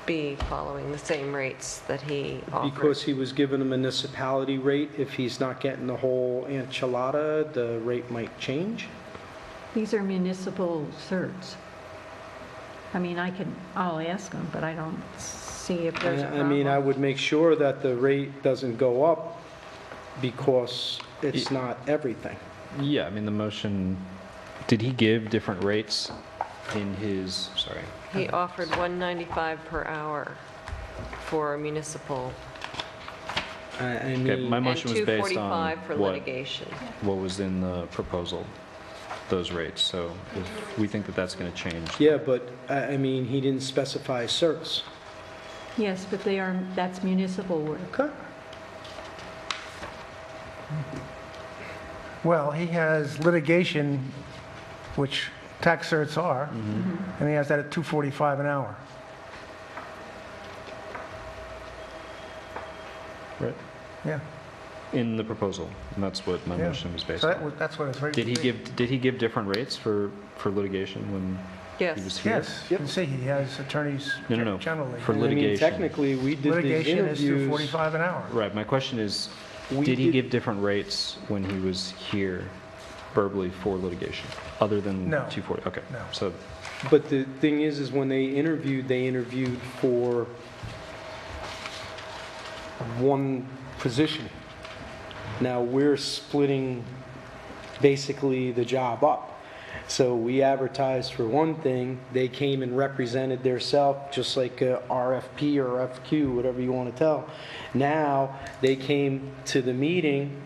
be following the same rates that he offered? Because he was given a municipality rate. If he's not getting the whole enchilada, the rate might change. These are municipal certs. I mean, I'll ask them, but I don't see if there's a I mean, I problem. would make sure that the rate doesn't go up because it's not everything. Yeah, I mean, the motion, did he give different rates in his, sorry? He offered $195 per hour for municipal I Okay, mean, my and motion was based on $245 for what litigation. was in the proposal, those rates. So if we think that that's going to change, yeah, but I mean, he didn't specify certs. Yes, but that's municipal work. Okay. Well, he has litigation, which tax certs are, and he has that at $245 an hour. right? Yeah. In the proposal, and that's what my Yeah. motion was based So on. that's what it's very. Did he give different rates for litigation when he was Yes. here? Yes, you can see he has attorneys No. generally. For I mean, litigation. technically, we did the Litigation is interviews. $245 an hour. Right, my question is, We did he did- give different rates when he was here verbally for litigation, other than No. 240? Okay. No. So, But the thing is when they interviewed for one position. Now, we're splitting basically the job up. So we advertised for one thing, they came and represented theirself, just like a RFP or FQ, whatever you want to tell. Now, they came to the meeting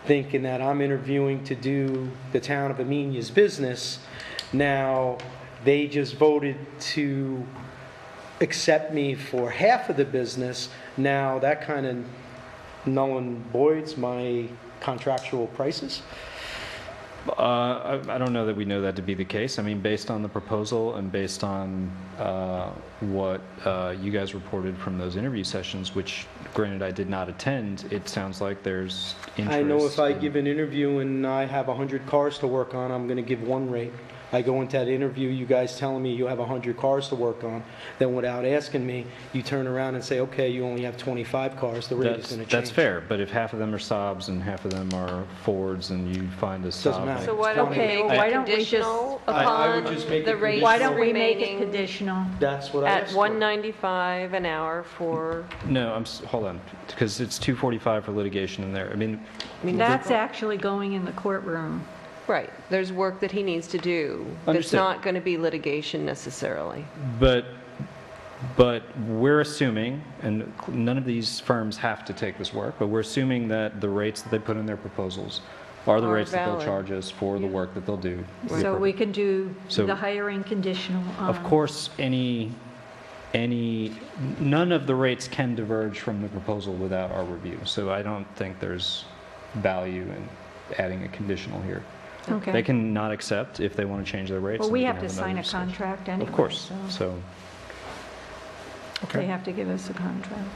thinking that I'm interviewing to do the town of Amenia's business. Now, they just voted to accept me for half of the business. Now, that kind of null and voids my contractual prices. I don't know that we know that to be the case. I mean, based on the proposal and based on what you guys reported from those interview sessions, which granted I did not attend, it sounds like there's interest. I know if I in- give an interview and I have 100 cars to work on, I'm going to give one rate. I go into that interview, you guys telling me you have 100 cars to work on, then without asking me, you turn around and say, okay, you only have 25 cars, the rate is going to change. That's fair, but if half of them are Saabs and half of them are Fords and you find a Saab. matter. So why don't we Okay, make well, why it don't we just- conditional I would upon just make the it rates Why don't we make it remaining conditional? That's what I at asked for. $195 an hour for, No, hold on, because it's 245 for litigation in there. I mean, That's actually going in the courtroom. right, there's work that he needs to do that's Understood. not going to be litigation necessarily. but we're assuming, and none of these firms have to take this work, but we're assuming that the rates that they put in their proposals are the Are rates that they'll valid. charge us for the work that they'll do. So we can do So- the hiring conditional on. Of course, none of the rates can diverge from the proposal without our review. So I don't think there's value in adding a conditional here. They Okay. can not accept if they want to change their rates. Well, and we can have to another sign a discussion. contract anyway. Of course, so so, They Okay. have to give us a contract.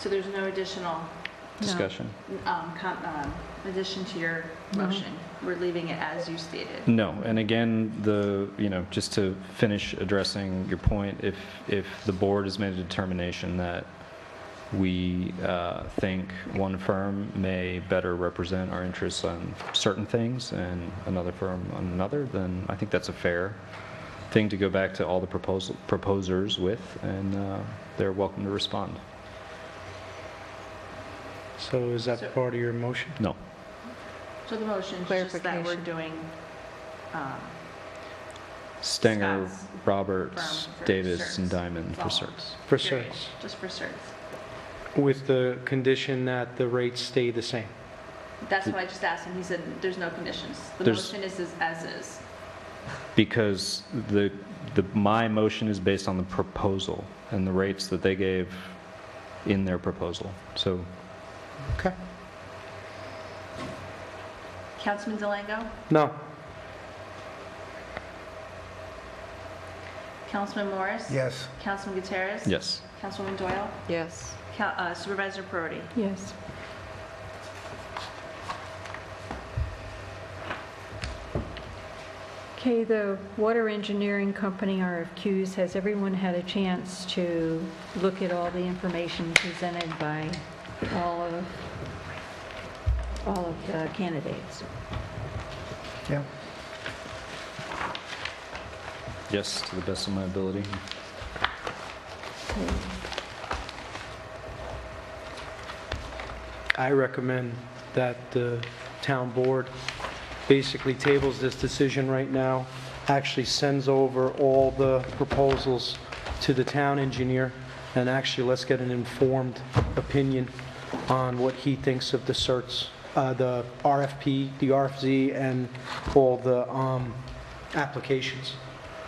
So there's no additional Discussion? addition to your motion? We're leaving it as you stated? No, and again, just to finish addressing your point, if the board has made a determination that we think one firm may better represent our interests on certain things and another firm on another, then I think that's a fair thing to go back to all the proposers with, and they're welcome to respond. So is that part of your motion? No. So the motion is just that we're doing Stenger, Scott's Roberts, firm for Davis, certs. and Diamond for That's all. certs. For Period. certs, Just for certs. with the condition that the rates stay the same. That's what I just asked him. He said there's no conditions. The There's- motion is as is. Because my motion is based on the proposal and the rates that they gave in their proposal. So Okay. Councilman Delango? No. Councilman Morris? Yes. Councilman Gutierrez? yes. Councilwoman Doyle? Yes. Supervisor Perotti? Yes. Okay, the water engineering company RFQs, has everyone had a chance to look at all the information presented by all of the candidates? Yeah. Yes, to the best of my ability. I recommend that the town board basically tables this decision right now, actually sends over all the proposals to the town engineer, and actually let's get an informed opinion on what he thinks of the certs, the RFP, the RFZ, and all the applications.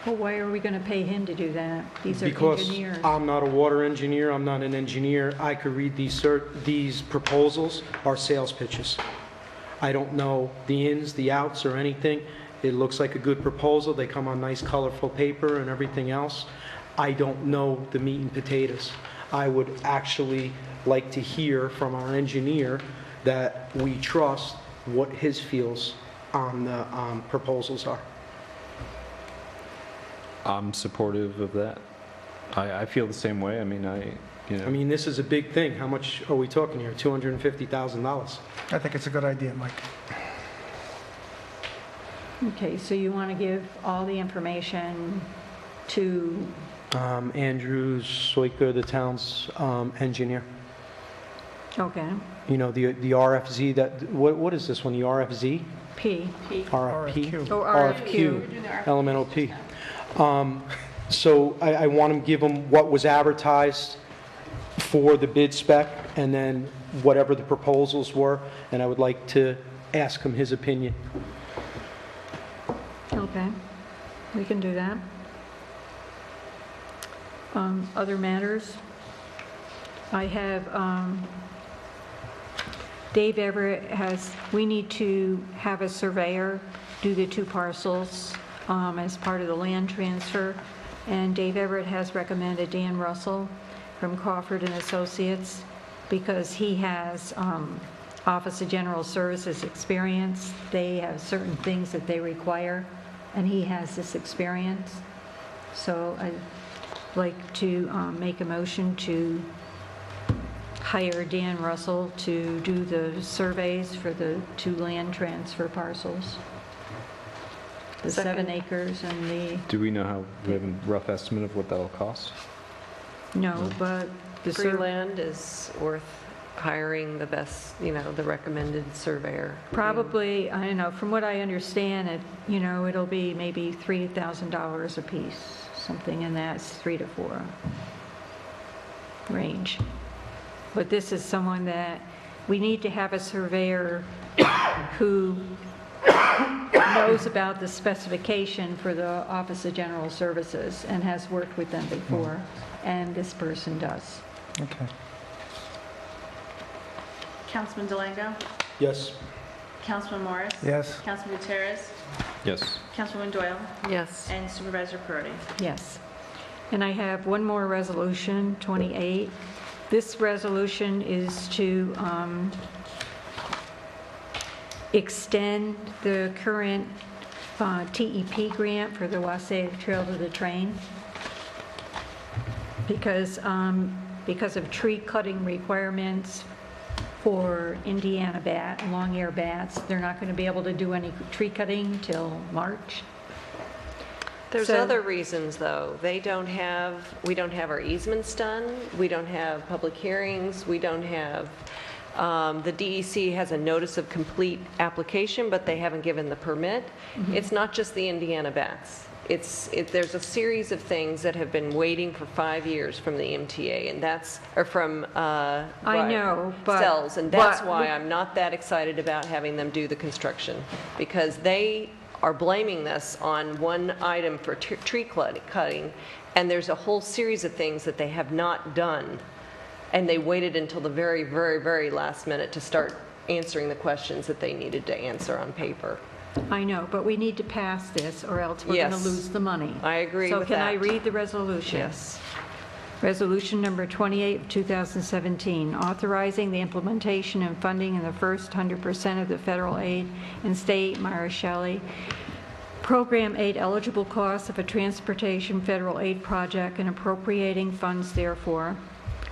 Well, why are we going to pay him to do that? These are Because engineers. I'm not a water engineer, I'm not an engineer, I could read these proposals are sales pitches. I don't know the ins, the outs, or anything. It looks like a good proposal, they come on nice colorful paper and everything else. I don't know the meat and potatoes. I would actually like to hear from our engineer that we trust what his feels on the proposals are. I'm supportive of that. I feel the same way. I mean, This is a big thing. How much are we talking here? $250,000. I think it's a good idea, Mike. Okay, so you want to give all the information to, Andrew Soika, the town's engineer. okay, You know, the RFZ, what is this one, the RFZ? P. RFP? Oh, RFQ. Elemental P. So I want to give them what was advertised for the bid spec, and then whatever the proposals were, and I would like to ask him his opinion. Okay, we can do that. Other matters? I have, Dave Everett we need to have a surveyor do the 2 parcels as part of the land transfer, and Dave Everett has recommended Dan Russell from Crawford and Associates because he has Office of General Services experience. They have certain things that they require, and he has this experience. So I'd like to make a motion to hire Dan Russell to do the surveys for the 2 land transfer parcels. The 7 acres and the, do we know we have a rough estimate of what that'll cost? no, but the Free survey. land is worth hiring the best, the recommended surveyor. Probably, I don't know, from what I understand, it'll be maybe $3,000 a piece, something in that 3 to 4 range. But this is someone that, we need to have a surveyor who knows about the specification for the Office of General Services and has worked with them before, and this person does. Okay. Councilman Delango? Yes? Councilman Morris? Yes. Councilman Gutierrez? Yes. Councilwoman Doyle? Yes. And Supervisor Perotti? Yes. And I have one more resolution, 28. This resolution is to extend the current TEP grant for the Wasaga Trail to the Train because of tree cutting requirements for Indiana long-ear bats. They're not going to be able to do any tree cutting till March. There's So- other reasons, though. We don't have our easements done, we don't have public hearings, we don't have, the DEC has a notice of complete application, but they haven't given the permit. It's not just the Indiana bats. There's a series of things that have been waiting for 5 years from the MTA, and that's, or from, I know, but- Stells, and that's but- why I'm not that excited about having them do the construction, because they are blaming this on one item for tree cutting, and there's a whole series of things that they have not done, and they waited until the very, very, very last minute to start answering the questions that they needed to answer on paper. I know, but we need to pass this or else we're going to Yes. lose the money. I agree with So can I that. read the resolution? Yes. Resolution number 28 of 2017, authorizing the implementation and funding in the first 100% of the federal aid and state Myra Shelley program aid eligible costs of a transportation federal aid project and appropriating funds therefore.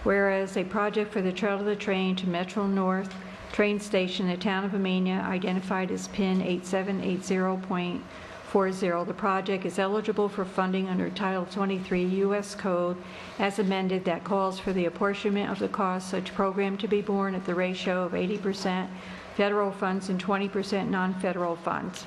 Whereas a project for the Trail to the Train to Metro North train station in the town of Amenia identified as PIN 8780.40, the project is eligible for funding under Title 23 U.S. Code as amended that calls for the apportionment of the cost of such program to be borne at the ratio of 80% federal funds and 20% non-federal funds.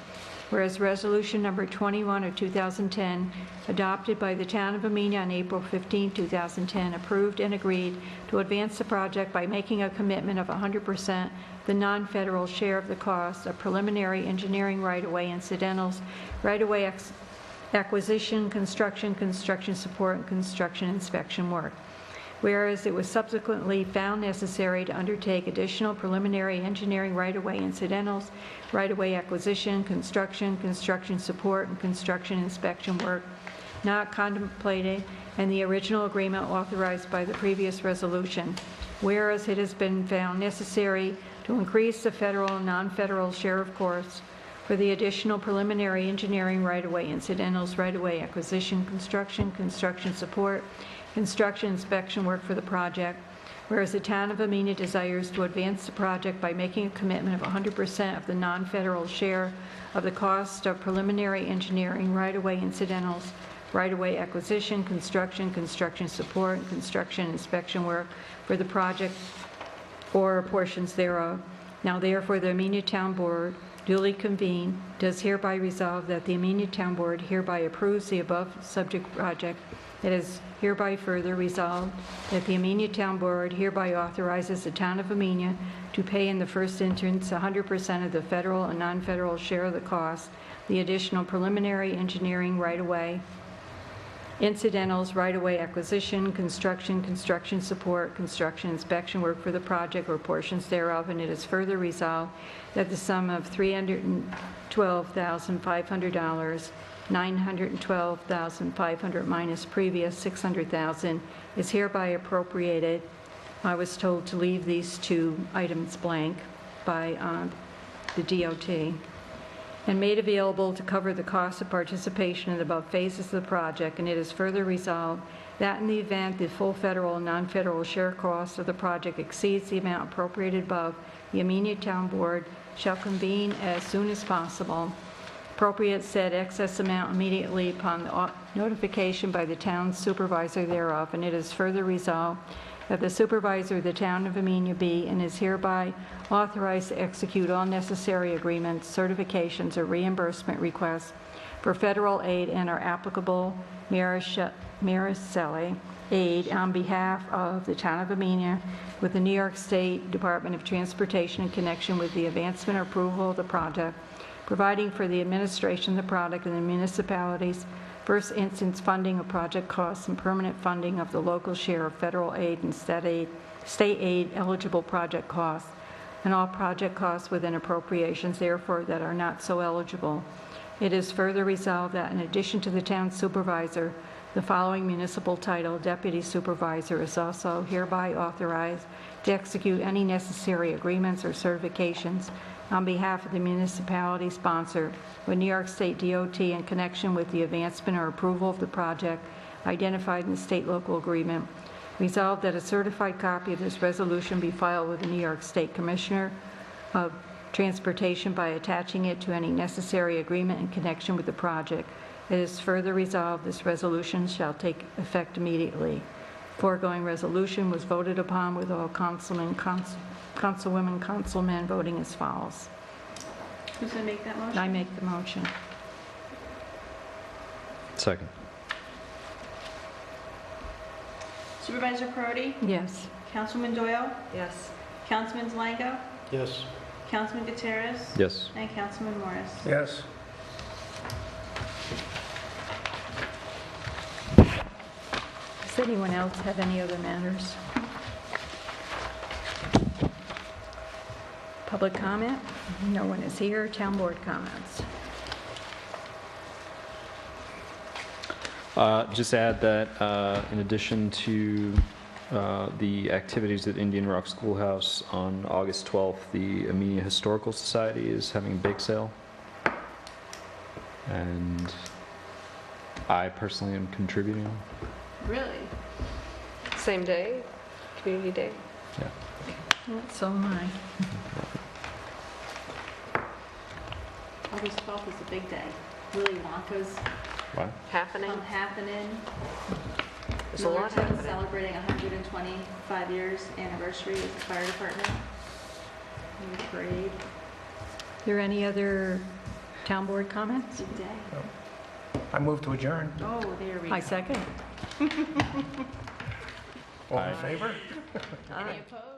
Whereas Resolution number 21 of 2010, adopted by the town of Amenia on April 15, 2010, approved and agreed to advance the project by making a commitment of 100% the non-federal share of the cost of preliminary engineering right-of-way incidentals, right-of-way acquisition, construction support, and construction inspection work. Whereas it was subsequently found necessary to undertake additional preliminary engineering right-of-way incidentals, right-of-way acquisition, construction support, and construction inspection work not contemplated in the original agreement authorized by the previous resolution. Whereas it has been found necessary to increase the federal and non-federal share of costs for the additional preliminary engineering right-of-way incidentals, right-of-way acquisition, construction support, construction inspection work for the project, whereas the town of Amenia desires to advance the project by making a commitment of 100% of the non-federal share of the cost of preliminary engineering, right-of-way incidentals, right-of-way acquisition, construction support, and construction inspection work for the project or portions thereof. Now therefore, the Amenia Town Board, duly convened, does hereby resolve that the Amenia Town Board hereby approves the above subject project. It is hereby further resolved that the Amenia Town Board hereby authorizes the town of Amenia to pay in the first instance 100% of the federal and non-federal share of the cost, the additional preliminary engineering right-of-way, incidentals, right-of-way acquisition, construction support, construction inspection work for the project or portions thereof, and it is further resolved that the sum of $312,500, $912,500 minus previous $600,000 is hereby appropriated. I was told to leave these two items blank by the DOT, and made available to cover the cost of participation in the above phases of the project, and it is further resolved that in the event the full federal and non-federal share cost of the project exceeds the amount appropriated above, the Amenia Town Board shall convene as soon as possible, appropriate said excess amount immediately upon the notification by the town's supervisor thereof, and it is further resolved that the supervisor of the town of Amenia be and is hereby authorized to execute all necessary agreements, certifications, or reimbursement requests for federal aid and are applicable Mariceli aid on behalf of the town of Amenia with the New York State Department of Transportation in connection with the advancement or approval of the project, providing for the administration of the product and the municipalities' first instance funding of project costs and permanent funding of the local share of federal aid and state aid eligible project costs, and all project costs within appropriations, therefore, that are not so eligible. It is further resolved that in addition to the town supervisor, The following municipal title, Deputy Supervisor, is also hereby authorized to execute any necessary agreements or certifications on behalf of the municipality sponsor with New York State DOT in connection with the advancement or approval of the project identified in the state local agreement. Resolved that a certified copy of this resolution be filed with the New York State Commissioner of Transportation by attaching it to any necessary agreement in connection with the project. It is further resolved this resolution shall take effect immediately. Foregoing resolution was voted upon with all councilwomen, councilmen voting as follows. Who's going to make that motion? I make the motion. Second. Supervisor Perotti? Yes. Councilwoman Doyle? Yes. Councilman Delango? Yes. Councilman Gutierrez? Yes. And Councilman Morris. Yes. Does anyone else have any other matters? Public comment? No one is here. Town board comments. Just add that in addition to the activities at Indian Rock Schoolhouse on August 12th, the Amenia Historical Society is having a bake sale. And I personally am contributing. Really? Same day, Community Day? Yeah. So am I. August 12th is a big day. Willy Wonka's Wow. Happening? happening. There's a lot Millerton happening. celebrating 125 years anniversary of the fire department. And the parade. Are there any other town board comments? Big day. I move to adjourn. Oh, there we go. I second. All in favor? Any opposed?